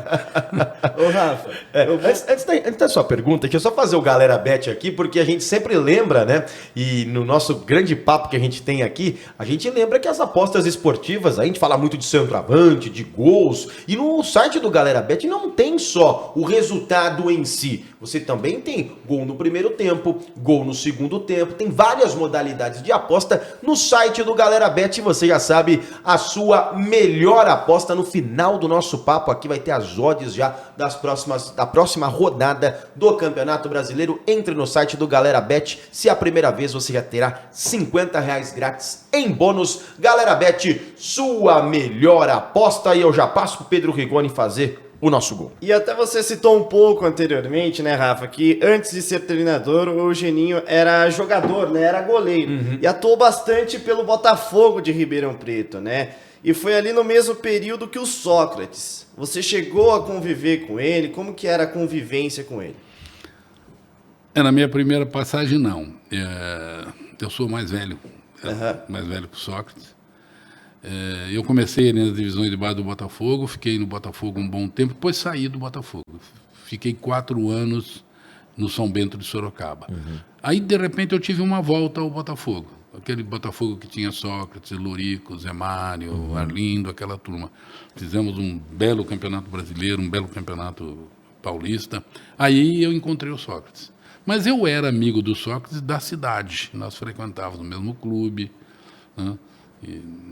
Ô, Rafa, Antes da sua pergunta, deixa eu só fazer o Galera Bet aqui, porque a gente sempre lembra, né? E no nosso grande papo que a gente tem aqui, a gente lembra que as apostas esportivas, a gente fala muito de centroavante, de gols, e no site do Galera Bet não tem só o resultado em si. Você também tem gol no primeiro tempo, gol no segundo tempo, tem várias modalidades de aposta no site do Galera Bet. Você já sabe, a sua melhor aposta. No final do nosso papo aqui vai ter as odds já da próxima rodada do Campeonato Brasileiro. Entre no site do Galera Bet. Se é a primeira vez, você já terá R$50 grátis em bônus. Galera Bet, sua melhor aposta. E eu já passo pro Pedro Rigoni fazer o nosso gol. E até você citou um pouco anteriormente, né, Rafa, que antes de ser treinador, o Geninho era jogador, né, era goleiro. E atuou bastante pelo Botafogo de Ribeirão Preto, né? E foi ali no mesmo período que o Sócrates. Você chegou a conviver com ele? Como que era a convivência com ele? Na minha primeira passagem, não. Eu sou mais velho, mais velho que o Sócrates. Eu comecei nas divisões de base do Botafogo, fiquei no Botafogo um bom tempo, depois saí do Botafogo. Fiquei 4 anos no São Bento de Sorocaba. Aí, de repente, eu tive uma volta ao Botafogo. Aquele Botafogo que tinha Sócrates, Lorico, Zé Mário, Arlindo, aquela turma. Fizemos um belo campeonato brasileiro, um belo campeonato paulista. Aí eu encontrei o Sócrates. Mas eu era amigo do Sócrates da cidade. Nós frequentávamos o mesmo clube, né?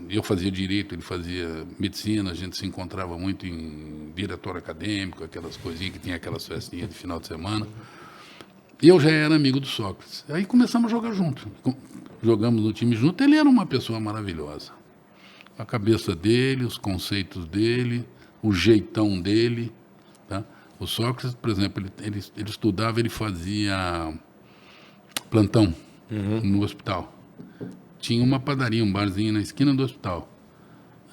Eu fazia direito, ele fazia medicina, a gente se encontrava muito em diretório acadêmico, aquelas coisinhas que tinha aquelas festinhas de final de semana. E eu já era amigo do Sócrates. Aí começamos a jogar junto. Jogamos no time junto. Ele era uma pessoa maravilhosa. A cabeça dele, os conceitos dele, o jeitão dele. Tá? O Sócrates, por exemplo, ele estudava, ele fazia plantão no hospital. Tinha uma padaria, um barzinho na esquina do hospital.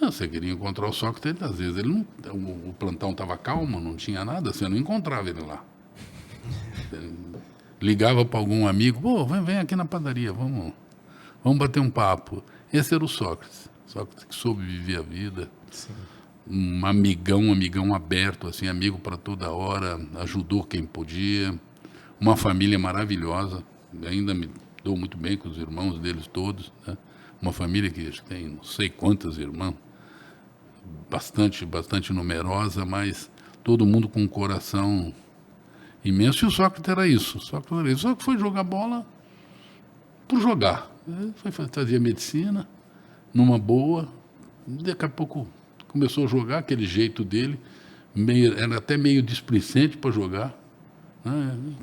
Você queria encontrar o Sócrates, às vezes ele não, o plantão estava calmo, não tinha nada, você não encontrava ele lá. Ligava para algum amigo, vem aqui na padaria, vamos bater um papo. Esse era o Sócrates. Sócrates que soube viver a vida. Sim. Um amigão aberto, assim, amigo para toda hora, ajudou quem podia. Uma família maravilhosa, ainda me dou muito bem com os irmãos deles todos, né? Uma família que tem não sei quantos irmãos, bastante numerosa, mas todo mundo com um coração imenso. E o Sócrates era isso. O Sócrates foi jogar bola por jogar. Fazia medicina, numa boa. Daqui a pouco começou a jogar aquele jeito dele, era até meio displicente para jogar.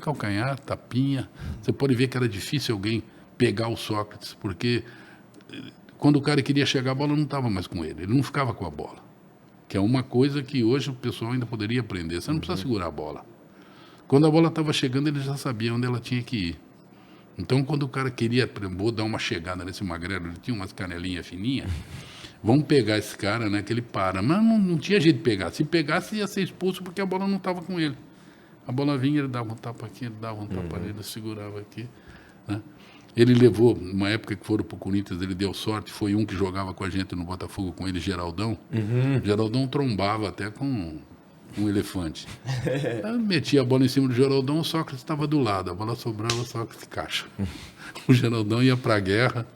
Calcanhar, tapinha. Você pode ver que era difícil alguém pegar o Sócrates, porque quando o cara queria chegar, a bola não estava mais com ele não ficava com a bola, que é uma coisa que hoje o pessoal ainda poderia aprender. Você não precisa segurar a bola. Quando a bola estava chegando, ele já sabia onde ela tinha que ir. Então, quando o cara queria dar uma chegada nesse magrelo, ele tinha umas canelinhas fininhas, vamos pegar esse cara, né, que ele para. Mas não tinha jeito de pegar. Se pegasse, ia ser expulso porque a bola não estava com ele. A bola vinha, ele dava um tapa aqui, ele dava um tapa ali, ele segurava aqui. Né? Ele levou, numa época que foram para o Corinthians, ele deu sorte, foi um que jogava com a gente no Botafogo, com ele, Geraldão. Geraldão trombava até com um elefante. Aí metia a bola em cima do Geraldão, o Sócrates estava do lado, a bola sobrava, o Sócrates caixa. O Geraldão ia para a guerra.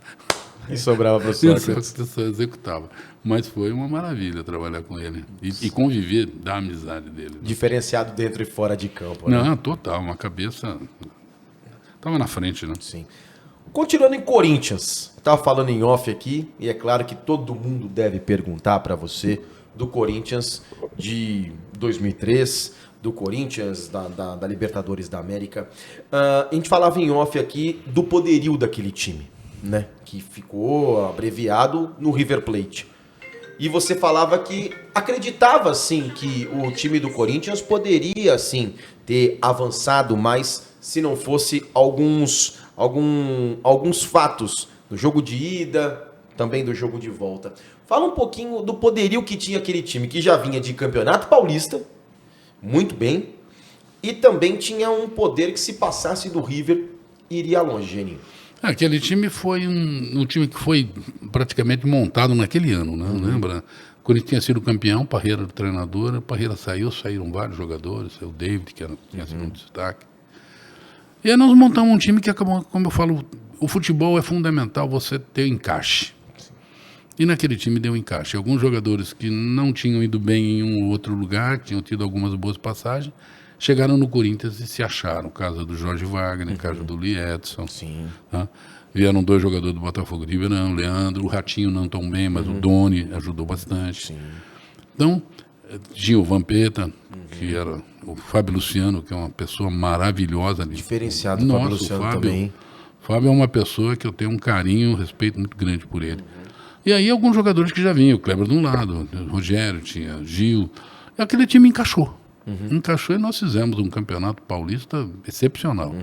E sobrava para o Sócrates. E o Sócrates só executava. Mas foi uma maravilha trabalhar com ele. E conviver da amizade dele. Né? Diferenciado dentro e fora de campo. Né? Não, total. Uma cabeça... Estava na frente, né? Sim. Continuando em Corinthians. Estava falando em off aqui. E é claro que todo mundo deve perguntar para você do Corinthians de 2003, do Corinthians, da Libertadores da América. A gente falava em off aqui do poderio daquele time, né? Que ficou abreviado no River Plate. E você falava que acreditava, sim, que o time do Corinthians poderia, sim, ter avançado mais se não fosse alguns fatos do jogo de ida, também do jogo de volta. Fala um pouquinho do poderio que tinha aquele time, que já vinha de Campeonato Paulista, muito bem, e também tinha um poder que se passasse do River, iria longe, Geninho. Aquele time foi um time que foi praticamente montado naquele ano, né? Lembra? Quando ele tinha sido campeão, Parreira era o treinador, Parreira saíram vários jogadores, o David, que tinha sido um destaque. E aí nós montamos um time que acabou, como eu falo, o futebol é fundamental você ter encaixe. E naquele time deu encaixe. Alguns jogadores que não tinham ido bem em um ou outro lugar, tinham tido algumas boas passagens, chegaram no Corinthians e se acharam. Caso do Jorge Wagner, caso do Lee Edson. Sim. Tá? Vieram 2 jogadores do Botafogo de Ribeirão, Leandro, o Ratinho não tão bem, mas o Doni ajudou bastante. Sim. Então, Gil Vampeta, que era o Fábio Luciano, que é uma pessoa maravilhosa. Diferenciado do Fábio Luciano também. Fábio é uma pessoa que eu tenho um carinho, um respeito muito grande por ele. E aí alguns jogadores que já vinham, o Kleber de um lado, o Rogério, tinha Gil. E aquele time encaixou. Encaixou e nós fizemos um campeonato paulista excepcional.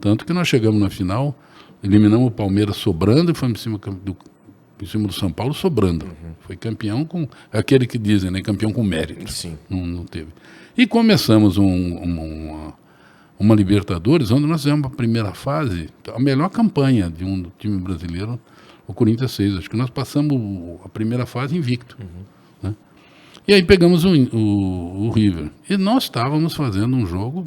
Tanto que nós chegamos na final, eliminamos o Palmeiras sobrando e fomos em cima do São Paulo sobrando. Foi campeão com... Aquele que dizem, né? Campeão com mérito. Sim. Não teve. E começamos uma Libertadores, onde nós fizemos a primeira fase, a melhor campanha de um time brasileiro, o Corinthians fez. Acho que nós passamos a primeira fase invicto. Né? E aí pegamos o River. E nós estávamos fazendo um jogo,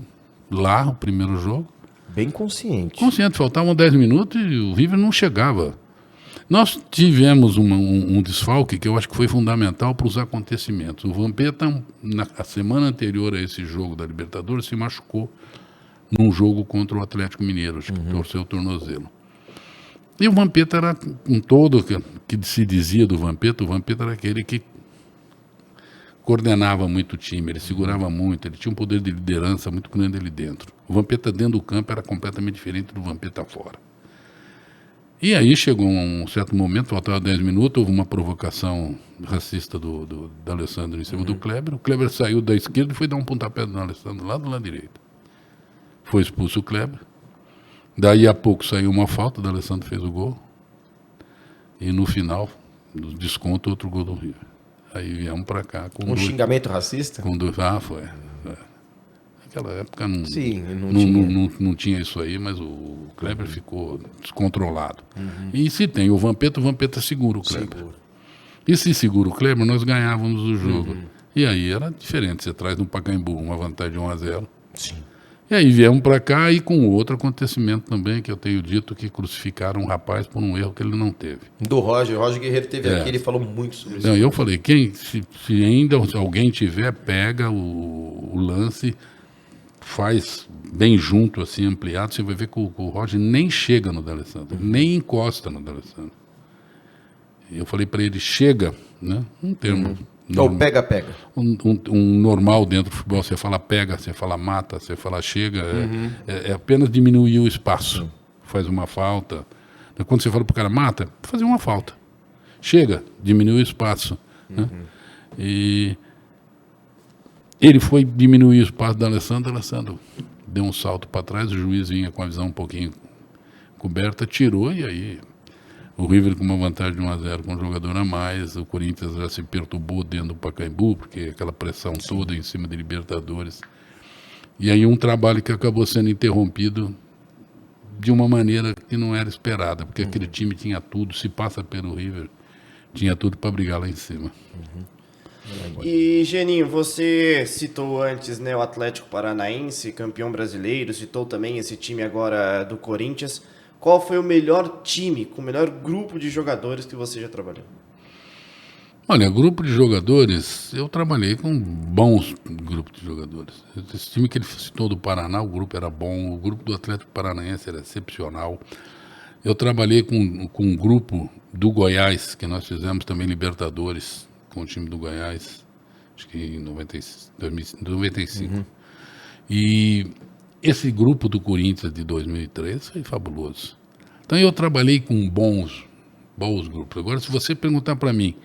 lá, o primeiro jogo. Bem consciente. Consciente, faltavam 10 minutos e o River não chegava. Nós tivemos um desfalque que eu acho que foi fundamental para os acontecimentos. O Vampeta, na semana anterior a esse jogo da Libertadores, se machucou num jogo contra o Atlético Mineiro, acho que torceu o tornozelo. E o Vampeta era, com todo que se dizia do Vampeta, o Vampeta era aquele que coordenava muito o time, ele segurava muito, ele tinha um poder de liderança muito grande ali dentro. O Vampeta dentro do campo era completamente diferente do Vampeta fora. E aí chegou um certo momento, faltava 10 minutos, houve uma provocação racista do Alessandro em cima do Kleber. O Kleber saiu da esquerda e foi dar um pontapé do Alessandro lá do lado direito. Foi expulso o Kleber. Daí a pouco saiu uma falta, o Alessandro fez o gol. E no final, no desconto, outro gol do River. Aí viemos para cá com xingamento racista? Foi. Naquela época não tinha isso aí, mas o Kleber ficou descontrolado. E se tem o Vampeta segura o Kleber. E se segura o Kleber, nós ganhávamos o jogo. E aí era diferente, você traz no Pacaembu uma vantagem de 1-0. Sim. E aí viemos para cá e com outro acontecimento também, que eu tenho dito que crucificaram um rapaz por um erro que ele não teve. Do Roger Guerreiro teve aqui, ele falou muito sobre isso. Não, eu falei, se ainda alguém tiver, pega o lance, faz bem junto, assim, ampliado, você vai ver que o Roger nem chega no D'Alessandro, nem encosta no D'Alessandro. Eu falei para ele, chega, né? Um termo... Ou pega. Um normal dentro do futebol, você fala pega, você fala mata, você fala chega, é apenas diminuir o espaço, faz uma falta. Quando você fala pro cara mata, fazer uma falta. Chega, diminui o espaço. Né? E ele foi diminuir o espaço do Alessandro deu um salto para trás, o juiz vinha com a visão um pouquinho coberta, tirou e aí... O River com uma vantagem de 1-0 com um jogador a mais, o Corinthians já se perturbou dentro do Pacaembu, porque aquela pressão toda em cima de Libertadores. E aí um trabalho que acabou sendo interrompido de uma maneira que não era esperada, porque aquele time tinha tudo, se passa pelo River, tinha tudo para brigar lá em cima. E, Geninho, você citou antes, né, o Atlético Paranaense, campeão brasileiro, citou também esse time agora do Corinthians. Qual foi o melhor time, com o melhor grupo de jogadores que você já trabalhou? Olha, grupo de jogadores, eu trabalhei com bons grupos de jogadores. Esse time que ele citou do Paraná, o grupo era bom, o grupo do Atlético Paranaense era excepcional. Eu trabalhei com um grupo do Goiás, que nós fizemos também Libertadores, com o time do Goiás, acho que em 95. E esse grupo do Corinthians de 2003 foi fabuloso. Então eu trabalhei com bons grupos. Agora, se você perguntar para mim,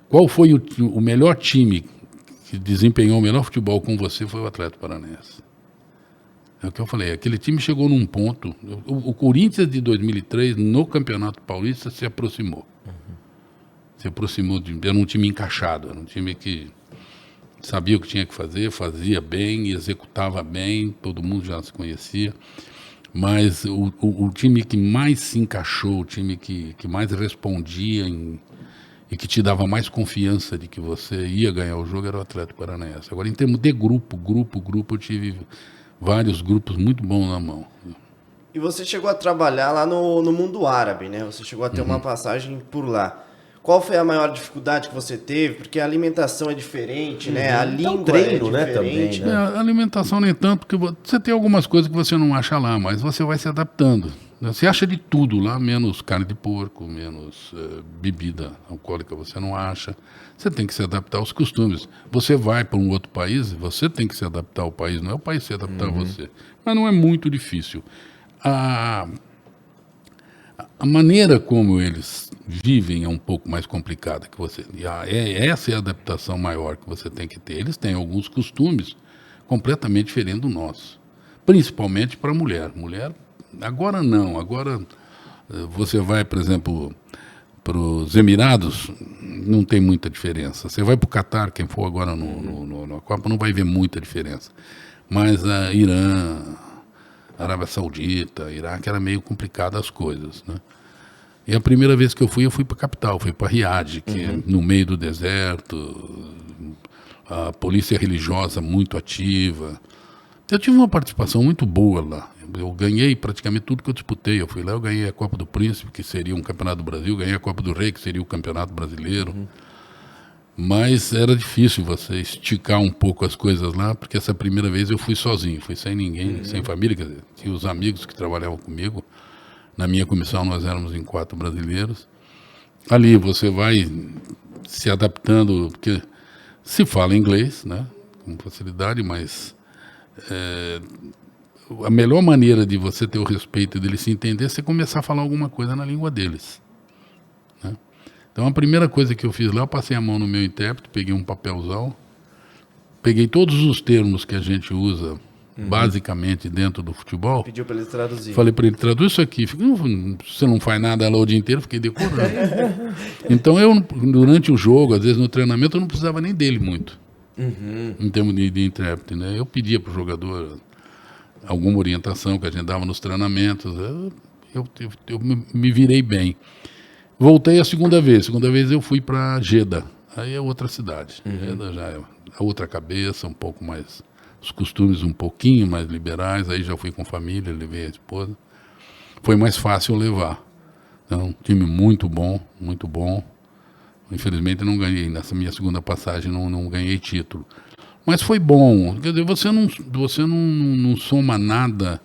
qual foi o melhor time que desempenhou o melhor futebol com você, foi o Atlético Paranaense. É o que eu falei, aquele time chegou num ponto, o Corinthians de 2003 no Campeonato Paulista se aproximou. Se aproximou, era um time encaixado, era um time que sabia o que tinha que fazer, fazia bem, executava bem, todo mundo já se conhecia, mas o time que mais se encaixou, o time que mais respondia e que te dava mais confiança de que você ia ganhar o jogo era o Atlético Paranaense. Agora, em termos de grupo, eu tive vários grupos muito bons na mão. E você chegou a trabalhar lá no mundo árabe, né? Você chegou a ter uma passagem por lá. qual foi a maior dificuldade que você teve? Porque a alimentação é diferente, né? A língua treino, é né, diferente. também, né? A alimentação nem tanto, porque você tem algumas coisas que você não acha lá, mas você vai se adaptando. Você acha de tudo lá, menos carne de porco, menos bebida alcoólica, você não acha. Você tem que se adaptar aos costumes. Você vai para um outro país, você tem que se adaptar ao país, não é o país se adaptar a você. Mas não é muito difícil. A maneira como eles vivem é um pouco mais complicada que você. Essa é a adaptação maior que você tem que ter. Eles têm alguns costumes completamente diferentes do nosso, principalmente para a mulher. Mulher, agora não. Agora você vai, por exemplo, para os Emirados, não tem muita diferença. Você vai para o Catar, quem for agora na Copa, não vai ver muita diferença. Mas a Irã, Arábia Saudita, Iraque, era meio complicado as coisas, né? E a primeira vez que eu fui para a capital, fui para Riad, que é no meio do deserto, a polícia religiosa muito ativa. Eu tive uma participação muito boa lá. Eu ganhei praticamente tudo que eu disputei. Eu fui lá, eu ganhei a Copa do Príncipe, que seria um campeonato do Brasil, ganhei a Copa do Rei, que seria o campeonato brasileiro. Mas era difícil você esticar um pouco as coisas lá, porque essa primeira vez eu fui sozinho, fui sem ninguém, sem família, quer dizer, tinha os amigos que trabalhavam comigo. Na minha comissão nós éramos em 4 brasileiros. Ali você vai se adaptando, porque se fala inglês, né, com facilidade, mas a melhor maneira de você ter o respeito deles se entender é você começar a falar alguma coisa na língua deles. Então a primeira coisa que eu fiz lá, eu passei a mão no meu intérprete, peguei um papelzão, peguei todos os termos que a gente usa basicamente dentro do futebol. Pediu para ele traduzir. Falei para ele, traduz isso aqui. Você não faz nada lá o dia inteiro, fiquei decorando. Então eu, durante o jogo, às vezes no treinamento, eu não precisava nem dele muito, em termos de intérprete, né? Eu pedia para o jogador alguma orientação que a gente dava nos treinamentos. Eu me virei bem. Voltei a segunda vez. Segunda vez eu fui para Jeddah. Aí é outra cidade. Jeddah já é a outra cabeça, um pouco mais... Os costumes um pouquinho mais liberais. Aí já fui com família, levei a esposa. Foi mais fácil levar. Então, time muito bom, muito bom. Infelizmente não ganhei. Nessa minha segunda passagem não ganhei título. Mas foi bom. Quer dizer, você não soma nada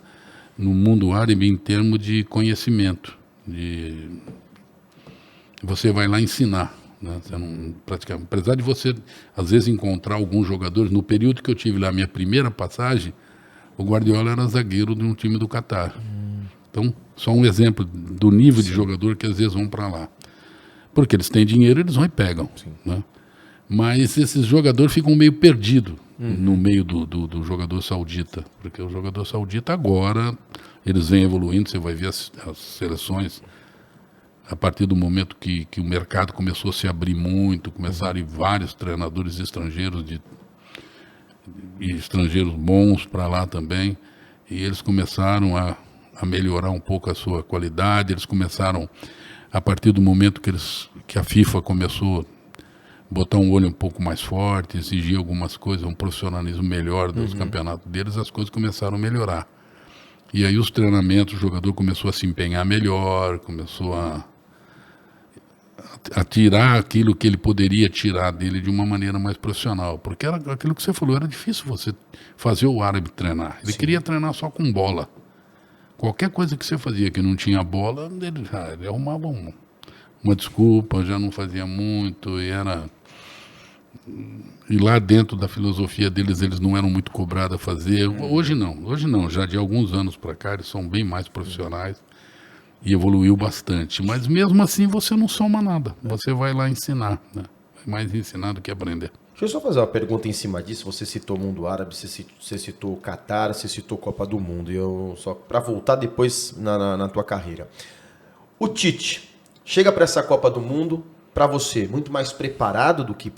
no mundo árabe em termos de conhecimento. Você vai lá ensinar, né? Você não, praticamente, apesar de você, às vezes, encontrar alguns jogadores, no período que eu tive lá, minha primeira passagem, o Guardiola era zagueiro de um time do Catar. Então, só um exemplo do nível de jogador que às vezes vão para lá. Porque eles têm dinheiro, eles vão e pegam. Né? Mas esses jogadores ficam meio perdidos no meio do jogador saudita. Porque o jogador saudita agora, eles vêm evoluindo, você vai ver as seleções... A partir do momento que o mercado começou a se abrir muito, começaram a ir vários treinadores estrangeiros e estrangeiros bons para lá também, e eles começaram a melhorar um pouco a sua qualidade, eles começaram, a partir do momento que a FIFA começou a botar um olho um pouco mais forte, exigir algumas coisas, um profissionalismo melhor dos campeonatos deles, as coisas começaram a melhorar. E aí os treinamentos, o jogador começou a se empenhar melhor, começou a tirar aquilo que ele poderia tirar dele de uma maneira mais profissional. Porque era aquilo que você falou, era difícil você fazer o árabe treinar. Ele queria treinar só com bola. Qualquer coisa que você fazia que não tinha bola, ele arrumava uma desculpa, já não fazia muito, e lá dentro da filosofia deles, eles não eram muito cobrados a fazer. Hoje não, já de alguns anos para cá, eles são bem mais profissionais e evoluiu bastante. Mas mesmo assim você não soma nada, você vai lá ensinar, né? É mais ensinar do que aprender. Deixa eu só fazer uma pergunta em cima disso. Você citou o mundo árabe, você citou o Catar, você citou Copa do Mundo. E eu só para voltar depois na tua carreira. O Tite chega para essa Copa do Mundo, para você, muito mais preparado do que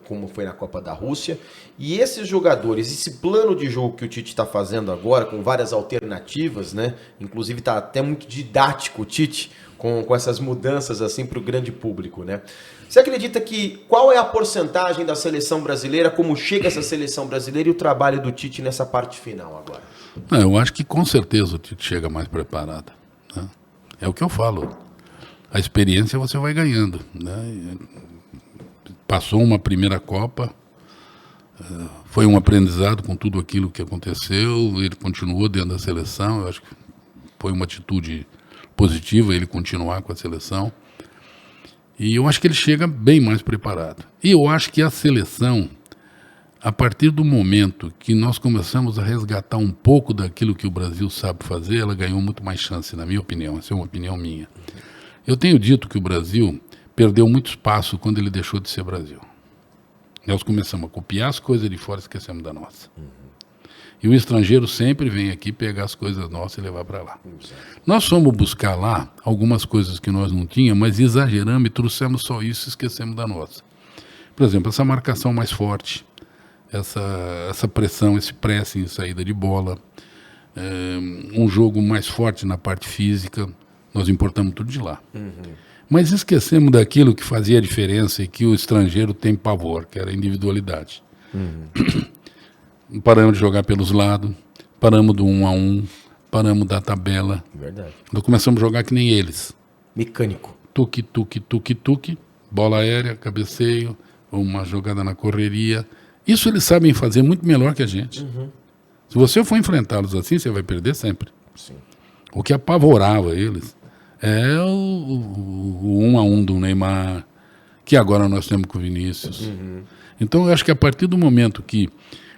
como foi na Copa da Rússia. E esses jogadores, esse plano de jogo que o Tite está fazendo agora, com várias alternativas, né? Inclusive está até muito didático o Tite, com essas mudanças assim para o grande público, né? Você acredita qual é a porcentagem da seleção brasileira, como chega essa seleção brasileira e o trabalho do Tite nessa parte final agora? Eu acho que com certeza o Tite chega mais preparado, né? É o que eu falo. a experiência você vai ganhando, né? Passou uma primeira Copa, foi um aprendizado com tudo aquilo que aconteceu, ele continuou dentro da seleção, eu acho que foi uma atitude positiva ele continuar com a seleção, e eu acho que ele chega bem mais preparado. E eu acho que a seleção, a partir do momento que nós começamos a resgatar um pouco daquilo que o Brasil sabe fazer, ela ganhou muito mais chance, na minha opinião, essa é uma opinião minha. Eu tenho dito que o Brasil perdeu muito espaço quando ele deixou de ser Brasil. Nós começamos a copiar as coisas de fora e esquecemos da nossa. E o estrangeiro sempre vem aqui pegar as coisas nossas e levar para lá. Nós fomos buscar lá algumas coisas que nós não tínhamos, mas exageramos e trouxemos só isso e esquecemos da nossa. Por exemplo, essa marcação mais forte, essa pressão, esse pressing em saída de bola, um jogo mais forte na parte física, nós importamos tudo de lá. Mas esquecemos daquilo que fazia a diferença e que o estrangeiro tem pavor, que era a individualidade. Paramos de jogar pelos lados, paramos do 1 a 1, paramos da tabela. Verdade. Nós começamos a jogar que nem eles. Mecânico. Tuque, tuque, tuque, tuque, bola aérea, cabeceio, uma jogada na correria. Isso eles sabem fazer muito melhor que a gente. Se você for enfrentá-los assim, você vai perder sempre. Sim. O que apavorava eles é o 1 a 1 do Neymar, que agora nós temos com o Vinícius. Então eu acho que a partir do momento que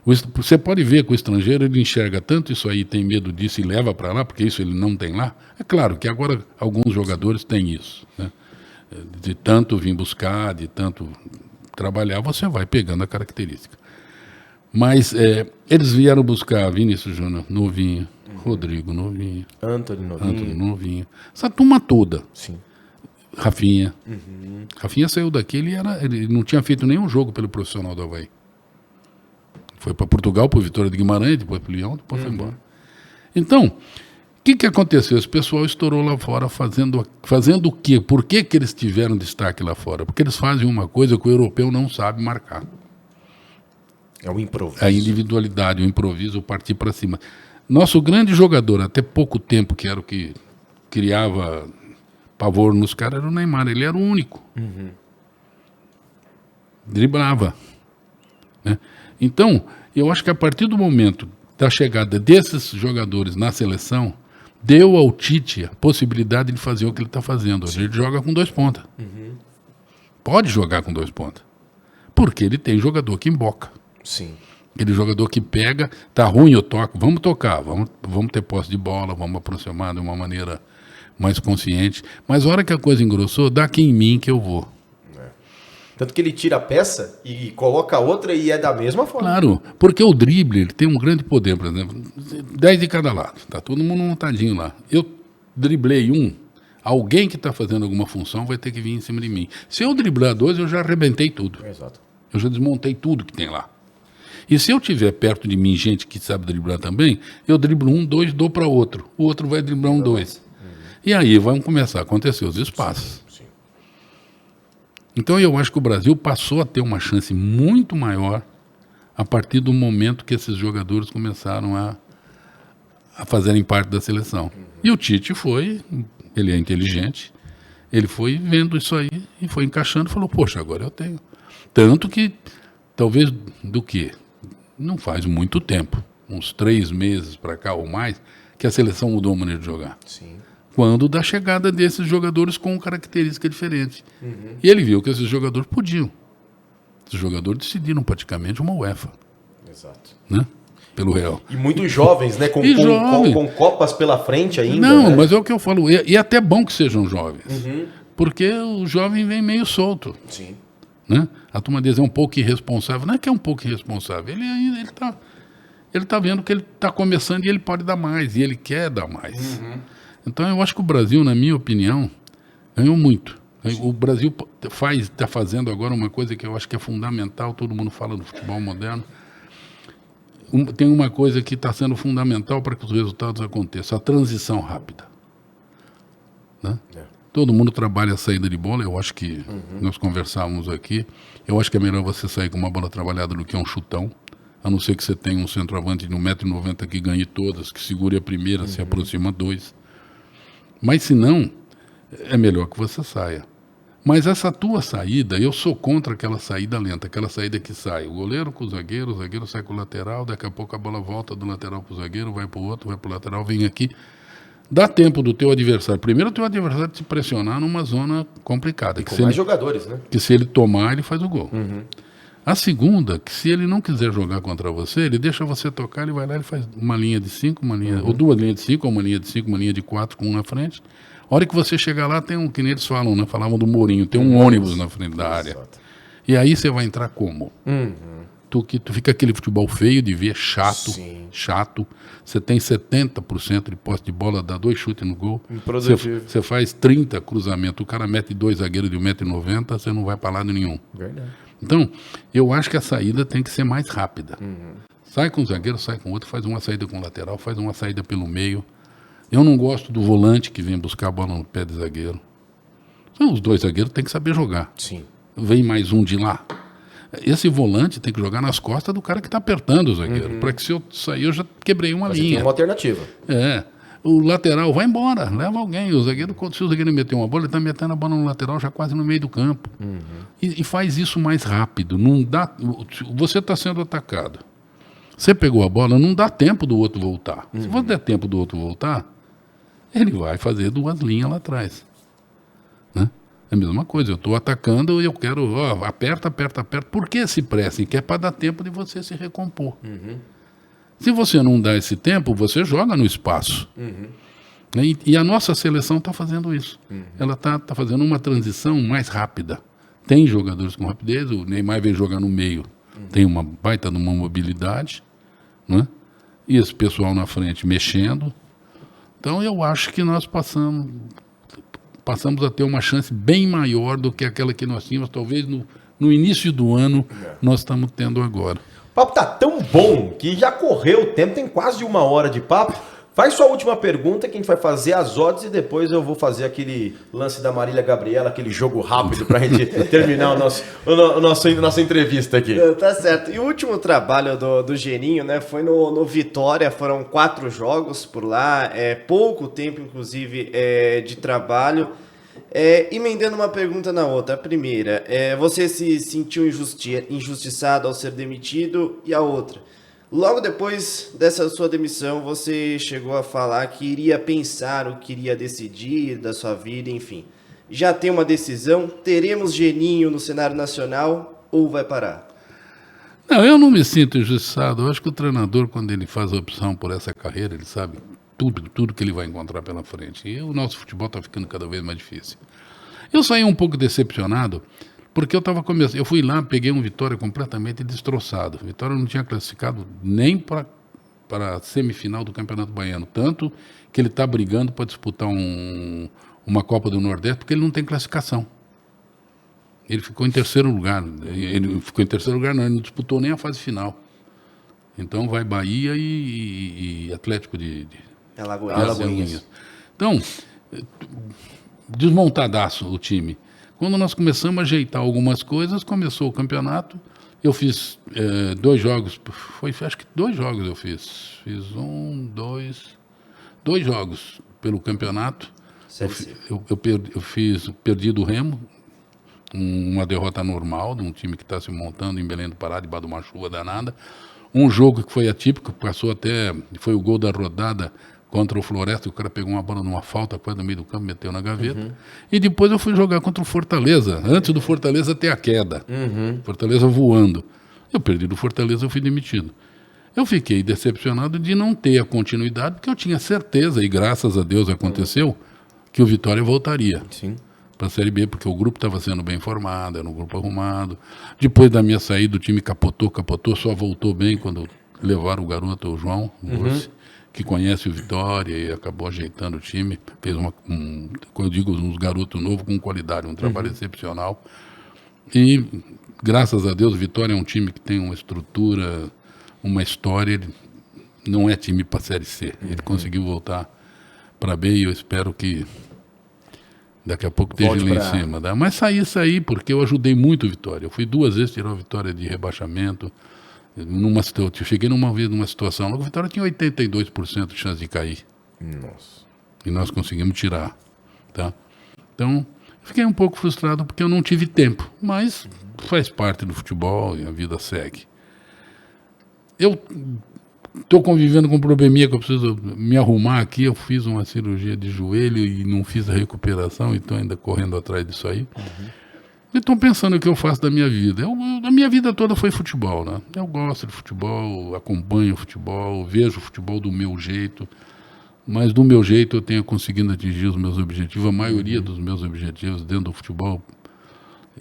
você pode ver que o estrangeiro ele enxerga tanto isso aí, tem medo disso e leva para lá, porque isso ele não tem lá. É claro que agora alguns jogadores têm isso, né? De tanto vir buscar, de tanto trabalhar, você vai pegando a característica. Mas eles vieram buscar Vinícius Júnior, novinho, Rodrigo, novinho, Antony Antony, novinho. Essa turma toda. Sim. Rafinha. Rafinha saiu daqui, ele não tinha feito nenhum jogo pelo profissional do Avaí. Foi para Portugal, para o Vitória de Guimarães, depois para o Leão, depois foi embora. Então, o que aconteceu? Esse pessoal estourou lá fora fazendo o quê? Por que eles tiveram destaque lá fora? Porque eles fazem uma coisa que o europeu não sabe marcar. É o improviso. A individualidade, o improviso, o partir para cima. Nosso grande jogador, até pouco tempo, que era o que criava pavor nos caras, era o Neymar. Ele era o único. Driblava. Né? Então, eu acho que a partir do momento da chegada desses jogadores na seleção, deu ao Tite a possibilidade de fazer o que ele está fazendo. Hoje ele joga com 2 pontas. Pode jogar com 2 pontas. Porque ele tem jogador que emboca. Sim. Aquele jogador que pega, tá ruim, eu toco, vamos tocar, vamos ter posse de bola, vamos aproximar de uma maneira mais consciente. Mas a hora que a coisa engrossou, dá aqui em mim que eu vou. Tanto que ele tira a peça e coloca outra e é da mesma forma. Claro, porque o drible ele tem um grande poder, por exemplo, 10 de cada lado, tá todo mundo montadinho lá. Eu driblei um, alguém que está fazendo alguma função vai ter que vir em cima de mim. Se eu driblar 2, eu já arrebentei tudo. Exato. Eu já desmontei tudo que tem lá. E se eu tiver perto de mim gente que sabe driblar também, eu driblo 1, 2, dou para outro. O outro vai driblar 1, 2. E aí vão começar a acontecer os espaços. Sim. Então eu acho que o Brasil passou a ter uma chance muito maior a partir do momento que esses jogadores começaram a fazerem parte da seleção. E o Tite ele é inteligente, ele foi vendo isso aí e foi encaixando e falou, poxa, agora eu tenho. Tanto que, talvez do quê? Não faz muito tempo, uns 3 meses para cá ou mais, que a seleção mudou a maneira de jogar. Sim. Quando da chegada desses jogadores com característica diferente. E ele viu que esses jogadores podiam. Esses jogadores decidiram praticamente uma UEFA. Exato. Né? Pelo Real. E muito jovens, né? Com Copas pela frente ainda. Não, né? mas é o que eu falo. E é até bom que sejam jovens. Porque o jovem vem meio solto. Sim. Né? A turma diz é um pouco irresponsável. Não é que é um pouco irresponsável. Ele tá vendo que ele está começando e ele pode dar mais. E ele quer dar mais. Então eu acho que o Brasil, na minha opinião, ganhou muito. O Brasil está fazendo agora uma coisa que eu acho que é fundamental. Todo mundo fala do futebol moderno. Tem uma coisa que está sendo fundamental para que os resultados aconteçam. A transição rápida. Né? Todo mundo trabalha a saída de bola. Eu acho que nós conversávamos aqui. Eu acho que é melhor você sair com uma bola trabalhada do que um chutão. A não ser que você tenha um centroavante de 1,90 m que ganhe todas, que segure a primeira, se aproxima 2. Mas se não, é melhor que você saia. Mas essa tua saída, eu sou contra aquela saída lenta, aquela saída que sai. O goleiro com o zagueiro sai com o lateral, daqui a pouco a bola volta do lateral para o zagueiro, vai para o outro, vai para o lateral, vem aqui. Dá tempo do teu adversário. Primeiro o teu adversário te pressionar numa zona complicada. E com mais jogadores, né? Que se ele tomar, ele faz o gol. A segunda, que se ele não quiser jogar contra você, ele deixa você tocar, ele vai lá e faz uma linha de 5, ou 2 linhas de 5, ou uma linha de 5, uma linha de 4 com um na frente. A hora que você chegar lá, tem um, que nem eles falam, né? Falavam do Mourinho, tem um ônibus na frente da área. E aí você vai entrar como? Tu fica aquele futebol feio de ver, chato. Você tem 70% de posse de bola, dá 2 chutes no gol. Você faz 30 cruzamentos, o cara mete 2 zagueiros de 1,90 m, você não vai para lado nenhum. Verdade. Então, eu acho que a saída tem que ser mais rápida. Sai com o zagueiro, sai com o outro, faz uma saída com o lateral, faz uma saída pelo meio. Eu não gosto do volante que vem buscar a bola no pé de zagueiro. Então, os 2 zagueiros têm que saber jogar. Sim. Vem mais um de lá. Esse volante tem que jogar nas costas do cara que está apertando o zagueiro. Para que se eu sair, eu já quebrei uma linha. Tem uma alternativa. O lateral vai embora, leva alguém. O zagueiro, se o zagueiro meter uma bola, ele está metendo a bola no lateral já quase no meio do campo. E faz isso mais rápido. Não dá, você está sendo atacado. Você pegou a bola, não dá tempo do outro voltar. Se você der tempo do outro voltar, ele vai fazer 2 linhas lá atrás. Né? É a mesma coisa, eu estou atacando e eu quero, aperta. Por que esse pressing? Que é para dar tempo de você se recompor. Se você não dá esse tempo, você joga no espaço. E a nossa seleção está fazendo isso. Ela está fazendo uma transição mais rápida. Tem jogadores com rapidez, o Neymar vem jogar no meio. Tem uma baita de uma mobilidade. Né? E esse pessoal na frente mexendo. Então eu acho que nós passamos a ter uma chance bem maior do que aquela que nós tínhamos, talvez no início do ano, nós estamos tendo agora. O papo tá tão bom que já correu o tempo, tem quase 1 hora de papo. Faz sua última pergunta que a gente vai fazer as odds e depois eu vou fazer aquele lance da Marília Gabriela, aquele jogo rápido pra gente terminar nossa entrevista aqui. Tá certo. E o último trabalho do Geninho, né, foi no Vitória, foram 4 jogos por lá, pouco tempo, inclusive, de trabalho. Emendando uma pergunta na outra. A primeira, você se sentiu injustiçado ao ser demitido? E a outra, logo depois dessa sua demissão, você chegou a falar que iria pensar o que iria decidir da sua vida, enfim. Já tem uma decisão? Teremos Geninho no cenário nacional ou vai parar? Não, eu não me sinto injustiçado. Eu acho que o treinador, quando ele faz a opção por essa carreira, ele sabe tudo que ele vai encontrar pela frente. E o nosso futebol está ficando cada vez mais difícil. Eu saí um pouco decepcionado, porque eu fui lá, peguei um Vitória completamente destroçado. O Vitória não tinha classificado nem para a semifinal do Campeonato Baiano, tanto que ele está brigando para disputar uma Copa do Nordeste, porque ele não tem classificação. Ele ficou em 3º lugar. Ele ficou em 3º lugar, não, ele não disputou nem a fase final. Então vai Bahia e Atlético de Alagoinhas. Então, desmontadaço o time. Quando nós começamos a ajeitar algumas coisas, começou o campeonato. Eu fiz 2 jogos, acho que 2 jogos eu fiz. Fiz 2 jogos pelo campeonato. Eu perdi do Remo, uma derrota normal, de um time que está se montando em Belém do Pará, debaixo de uma chuva danada. Um jogo que foi atípico, foi o gol da rodada contra o Floresta, o cara pegou uma bola numa falta, quase no meio do campo, meteu na gaveta. E depois eu fui jogar contra o Fortaleza, antes do Fortaleza ter a queda. Fortaleza voando. Eu perdi do Fortaleza, eu fui demitido. Eu fiquei decepcionado de não ter a continuidade, porque eu tinha certeza, e graças a Deus aconteceu, que o Vitória voltaria para a Série B, porque o grupo estava sendo bem formado, era um grupo arrumado. Depois da minha saída, o time capotou, só voltou bem quando levaram o garoto, o João Bursi, que conhece o Vitória e acabou ajeitando o time. Fez quando eu digo uns garotos novos com qualidade, um trabalho excepcional. E, graças a Deus, o Vitória é um time que tem uma estrutura, uma história. Ele não é time para a Série C. Ele conseguiu voltar para B e eu espero que daqui a pouco esteja lá em cima. Mas saí porque eu ajudei muito o Vitória. Eu fui 2 vezes tirar o Vitória de rebaixamento. Eu cheguei numa situação lá que o Vitória tinha 82% de chance de cair. Nossa. E nós conseguimos tirar. Tá? Então, fiquei um pouco frustrado porque eu não tive tempo, mas faz parte do futebol e a vida segue. Eu estou convivendo com um probleminha que eu preciso me arrumar aqui. Eu fiz uma cirurgia de joelho e não fiz a recuperação, então ainda correndo atrás disso aí. E estou pensando o que eu faço da minha vida. A minha vida toda foi futebol, né? Eu gosto de futebol, acompanho o futebol, vejo o futebol do meu jeito, mas do meu jeito eu tenho conseguido atingir os meus objetivos. A maioria dos meus objetivos dentro do futebol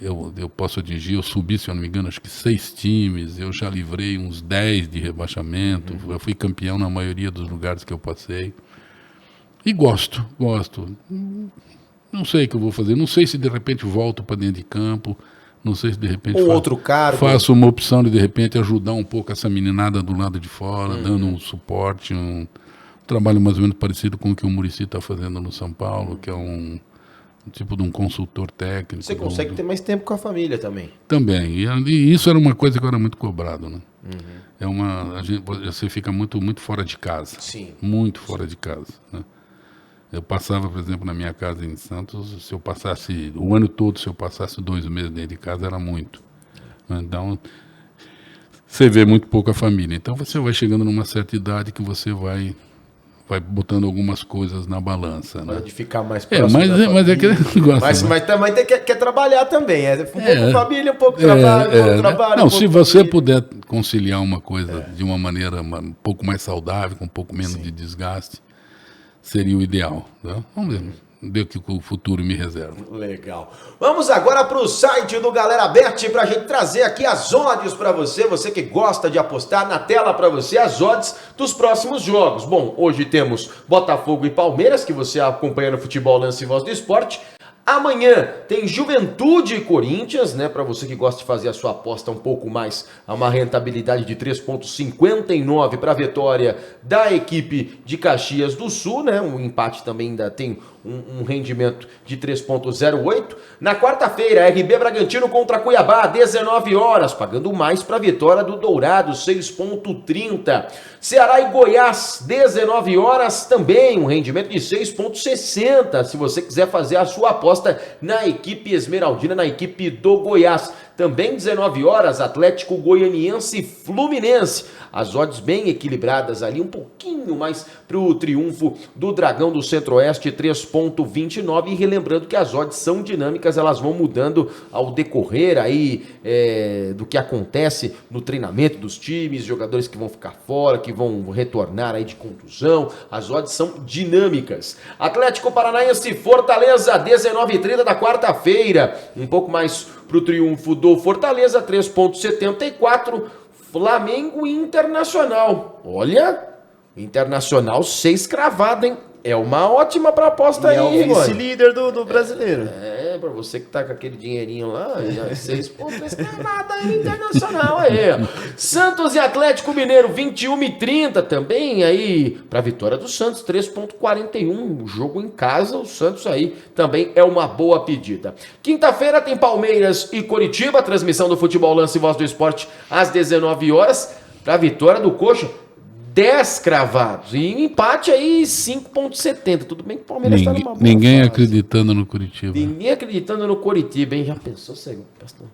eu posso atingir. Eu subi, se eu não me engano, acho que 6 times, eu já livrei uns 10 de rebaixamento, eu fui campeão na maioria dos lugares que eu passei. E gosto. Não sei o que eu vou fazer, não sei se de repente volto para dentro de campo, não sei se de repente outro cargo. Faço uma opção de repente ajudar um pouco essa meninada do lado de fora, dando um suporte, um trabalho mais ou menos parecido com o que o Muricy está fazendo no São Paulo, que é um tipo de um consultor técnico. Você consegue ter mais tempo com a família também. Também, e isso era uma coisa que eu era muito cobrado, né? Você fica muito fora de casa. Sim. Muito fora de casa, né? Eu passava, por exemplo, na minha casa em Santos, se eu passasse o ano todo, se eu passasse 2 meses dentro de casa, era muito. Então, você vê muito pouco a família. Então, você vai chegando numa certa idade que você vai botando algumas coisas na balança, né? De ficar mais próximo mas é aquele negócio. Mas também quer trabalhar também. Um pouco família, um pouco trabalho, um pouco trabalho. Não, um pouco se você família. puder conciliar uma coisa de uma maneira um pouco mais saudável, com um pouco menos de desgaste, seria o ideal. Né? Vamos ver o que o futuro me reserva. Legal. Vamos agora para o site do Galera Bet para a gente trazer aqui as odds para você que gosta de apostar. Na tela para você as odds dos próximos jogos. Bom, hoje temos Botafogo e Palmeiras, que você acompanha no Futebol Lance e Voz do Esporte. Amanhã tem Juventude e Corinthians, né? Para você que gosta de fazer a sua aposta um pouco mais, a uma rentabilidade de 3,59 para a vitória da equipe de Caxias do Sul, né? O empate também ainda tem um rendimento de 3,08. Na quarta-feira, RB Bragantino contra Cuiabá, 19 horas, pagando mais para a vitória do Dourado, 6,30. Ceará e Goiás, 19 horas, também um rendimento de 6,60. Se você quiser fazer a sua aposta na equipe esmeraldina, na equipe do Goiás. Também 19 horas, Atlético Goianiense e Fluminense. As odds bem equilibradas ali, um pouquinho mais para o triunfo do Dragão do Centro-Oeste, 3,29. E relembrando que as odds são dinâmicas, elas vão mudando ao decorrer aí do que acontece no treinamento dos times, jogadores que vão ficar fora, que vão retornar aí de contusão. As odds são dinâmicas. Atlético Paranaense e Fortaleza, 19h30 da quarta-feira. Um pouco mais para o triunfo do Fortaleza, 3,74. Flamengo e Internacional. Olha, Internacional 6 cravado, hein? É uma ótima pra aposta aí, é o mano. vice-líder do brasileiro. Pra você que tá com aquele dinheirinho lá, 6 pontos cravado aí, Internacional aí. Santos e Atlético Mineiro, 21h30 também aí, pra vitória do Santos, 3,41. O jogo em casa, o Santos aí também é uma boa pedida. Quinta-feira tem Palmeiras e Coritiba, transmissão do Futebol Lance e Voz do Esporte às 19 horas, pra vitória do Coxa. 10 cravados. E empate aí 5,70. Tudo bem que o Palmeiras está numa boa Ninguém fase. Acreditando no Curitiba. Ninguém acreditando no Coritiba, hein? Já pensou, pastor?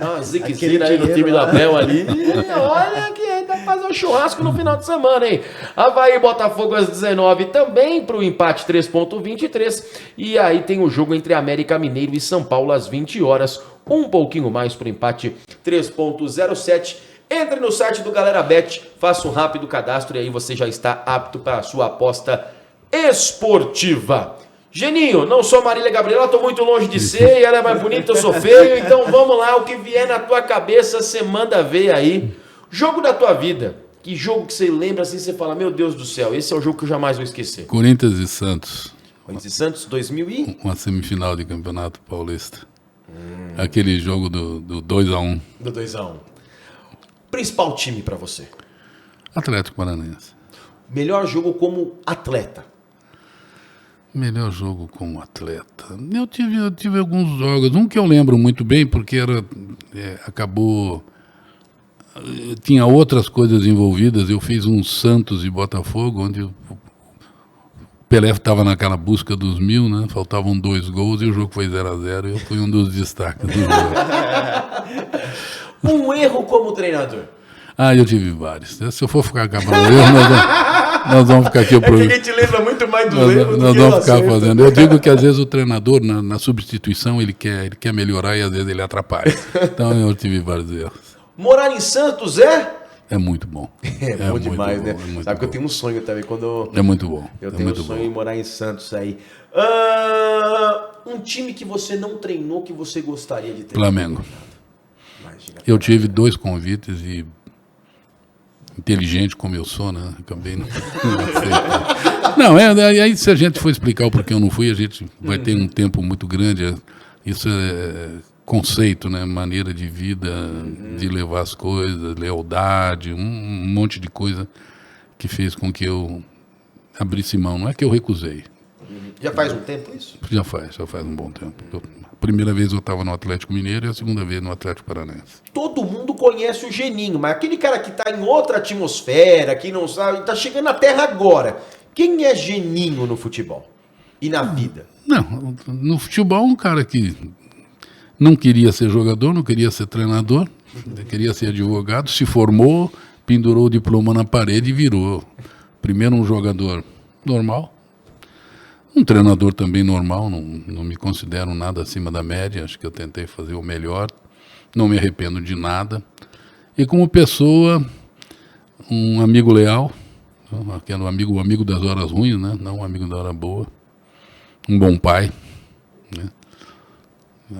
Ah, ziquezira aí no time da Bel ali. Olha que ainda fazer um churrasco no final de semana, hein? Avaí e Botafogo às 19 também para o empate 3,23. E aí tem o jogo entre América Mineiro e São Paulo às 20 horas. Um pouquinho mais para o empate 3,07. Entre no site do Galera Bet, faça um rápido cadastro e aí você já está apto para a sua aposta esportiva. Geninho, não sou Marília Gabriela, tô muito longe de ser, e ela é mais bonita, eu sou feio, então vamos lá, o que vier na tua cabeça, você manda ver aí. Jogo da tua vida, que jogo que você lembra assim, você fala, meu Deus do céu, esse é o jogo que eu jamais vou esquecer. Corinthians e Santos. Corinthians e Santos, 2000 e... Uma semifinal de Campeonato Paulista. Aquele jogo do 2-1. Do 2-1. Principal time pra você? Atlético Paranaense. Melhor jogo como atleta? Melhor jogo como atleta. Eu tive alguns jogos. Um que eu lembro muito bem, porque acabou... Tinha outras coisas envolvidas. Eu fiz um Santos e Botafogo, onde Pelé estava naquela busca dos 1000, né? Faltavam 2 gols e o jogo foi 0-0 e eu fui um dos destaques do jogo. Um erro como treinador. Eu tive vários. Se eu for ficar acabando erro, nós vamos ficar aqui. É que a gente lembra muito mais do erro do nós que vamos do ficar acerto. fazendo. Eu digo que às vezes o treinador, na substituição, ele quer melhorar e às vezes ele atrapalha. Então eu tive vários erros. Morar em Santos É muito bom. É bom muito demais, bom, né? é muito Sabe que eu bom. tenho um sonho também, quando É muito bom. eu é tenho um muito sonho bom. em morar em Santos aí. Um time que você não treinou, que você gostaria de ter? Flamengo. Imagina. Eu tive 2 convites e inteligente como eu sou, né? Acabei não aceitando. Não, aí se a gente for explicar o porquê eu não fui, a gente vai ter um tempo muito grande. Isso é conceito, né? Maneira de vida, de levar as coisas, lealdade, um monte de coisa que fez com que eu abrisse mão. Não é que eu recusei. Já faz um tempo isso? Já faz um bom tempo. A primeira vez eu estava no Atlético Mineiro e a segunda vez no Atlético Paranaense. Todo mundo conhece o Geninho, mas aquele cara que tá em outra atmosfera, que não sabe, tá chegando na Terra agora. Quem é Geninho no futebol? E na vida? Não, no futebol um cara que não queria ser jogador, não queria ser treinador, queria ser advogado, se formou, pendurou o diploma na parede e virou primeiro um jogador normal, um treinador também normal, não me considero nada acima da média, acho que eu tentei fazer o melhor, não me arrependo de nada. E como pessoa, um amigo leal, aquele amigo das horas ruins, né? Não um amigo da hora boa, um bom pai, né?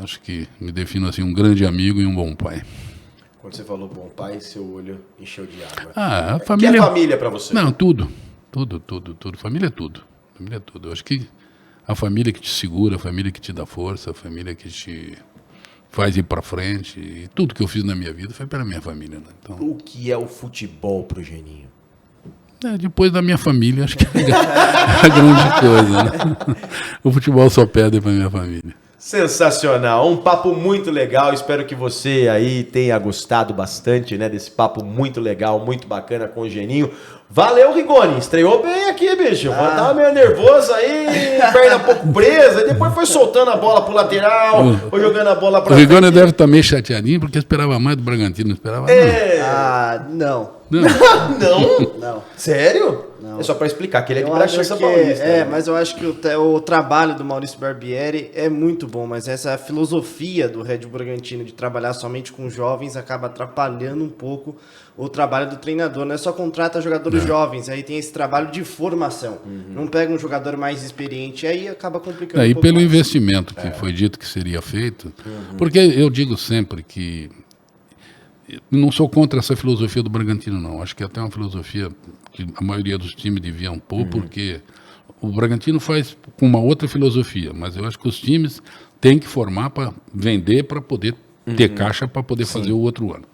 Acho que me defino assim, um grande amigo e um bom pai. Quando você falou bom pai, seu olho encheu de água. A O que família... é família pra você? Não, tudo. Família é tudo. Família é tudo. Eu acho que a família que te segura, a família que te dá força, a família que te faz ir pra frente. E tudo que eu fiz na minha vida foi pela minha família, né? Então, O que é o futebol pro Geninho? depois da minha família, acho que é a grande coisa, né? O futebol só perde pra minha família. Sensacional, um papo muito legal, espero que você aí tenha gostado bastante, né, desse papo muito legal, muito bacana com o Geninho. Valeu, Rigoni, estreou bem aqui, bicho, eu tava meio nervoso aí, perna um pouco presa, e depois foi soltando a bola pro lateral, foi jogando a bola pra O Rigoni frente. deve estar meio chateadinho porque esperava mais do Bragantino, não esperava nada. Não. Não. Não? Não. Sério? Não. É só pra explicar que ele é de Eu acho Bragança que Paulista. né? mas eu acho que o trabalho do Maurício Barbieri é muito bom, mas essa filosofia do Red Bull Bragantino de trabalhar somente com jovens acaba atrapalhando um pouco o trabalho do treinador. Não é só contrata jogadores jovens, aí tem esse trabalho de formação. Não pega um jogador mais experiente, aí acaba complicando E um pouco pelo mais. investimento que foi dito que seria feito, porque eu digo sempre que não sou contra essa filosofia do Bragantino, não. Acho que é até uma filosofia que a maioria dos times deviam pôr, porque o Bragantino faz com uma outra filosofia, mas eu acho que os times têm que formar para vender, para poder ter caixa, para poder fazer o outro ano.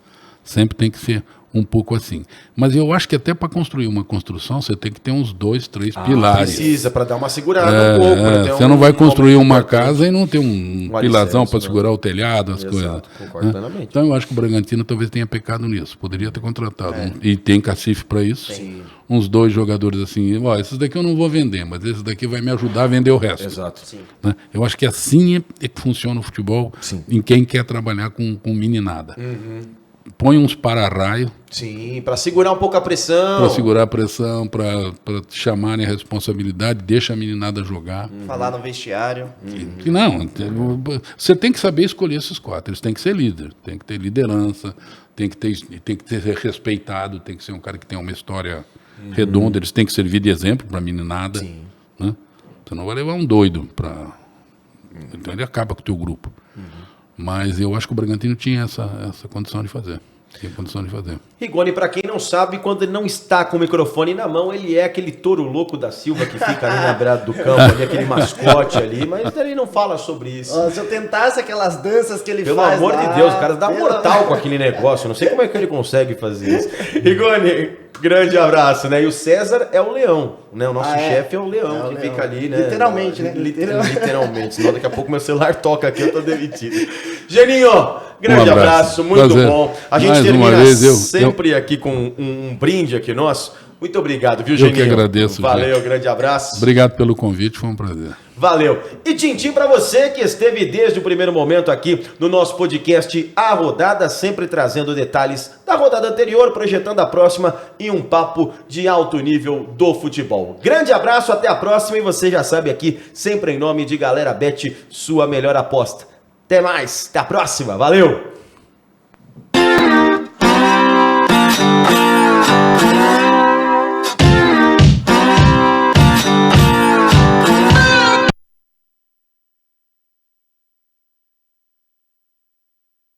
Sempre tem que ser um pouco assim. Mas eu acho que até para construir uma construção, você tem que ter uns 2, 3 pilares. Precisa, pra dar uma segurada um pouco. pra ter Você não vai construir momento uma importante. casa e não ter um Um pilarzão alicerce, para né? segurar o telhado, as Exato, coisas. concordo né? plenamente. Então eu acho que o Bragantino talvez tenha pecado nisso. Poderia ter contratado. E tem cacife para isso. Uns 2 jogadores assim, esses daqui eu não vou vender, mas esse daqui vai me ajudar a vender o resto. Exato. Né? Eu acho que assim é que funciona o futebol em quem quer trabalhar com meninada. Põe uns para-raio Sim, pra segurar um pouco a pressão. para segurar a pressão, para chamarem a responsabilidade, deixa a meninada jogar. Falar no vestiário. Que não, você tem que saber escolher esses 4. Eles têm que ser líder, tem que ter liderança, tem que ser respeitado, tem que ser um cara que tem uma história redonda, eles têm que servir de exemplo para a meninada. Né? Você não vai levar um doido para... Então ele acaba com o teu grupo. Mas eu acho que o Bragantino tinha essa condição de fazer. Tinha condição de fazer. Rigoni, pra quem não sabe, quando ele não está com o microfone na mão, ele é aquele touro louco da Silva que fica ali na beirada do campo, ali, aquele mascote ali, mas ele não fala sobre isso. Ó, se eu tentasse aquelas danças que ele Pelo faz amor lá, de Deus, o cara dá pelo mortal amor- com aquele negócio. Não sei como é que ele consegue fazer isso. Rigoni, grande abraço, né? E o César é o leão, né? O nosso chefe é o leão, É o que leão. fica ali, né? Literalmente, né? Literalmente. Senão daqui a pouco meu celular toca aqui, eu tô demitido. Geninho, grande abraço. abraço, muito Prazer. bom. A gente Mais uma termina vez, sempre aqui com um brinde aqui nosso. Muito obrigado, viu, Eu Geninho? que agradeço, Valeu, gente. grande abraço. Obrigado pelo convite, foi um prazer. Valeu. E tintim para você que esteve desde o primeiro momento aqui no nosso podcast A Rodada, sempre trazendo detalhes da rodada anterior, projetando a próxima e um papo de alto nível do futebol. Grande abraço, até a próxima e você já sabe aqui, sempre em nome de Galera Bet, sua melhor aposta. Até mais, até a próxima, valeu!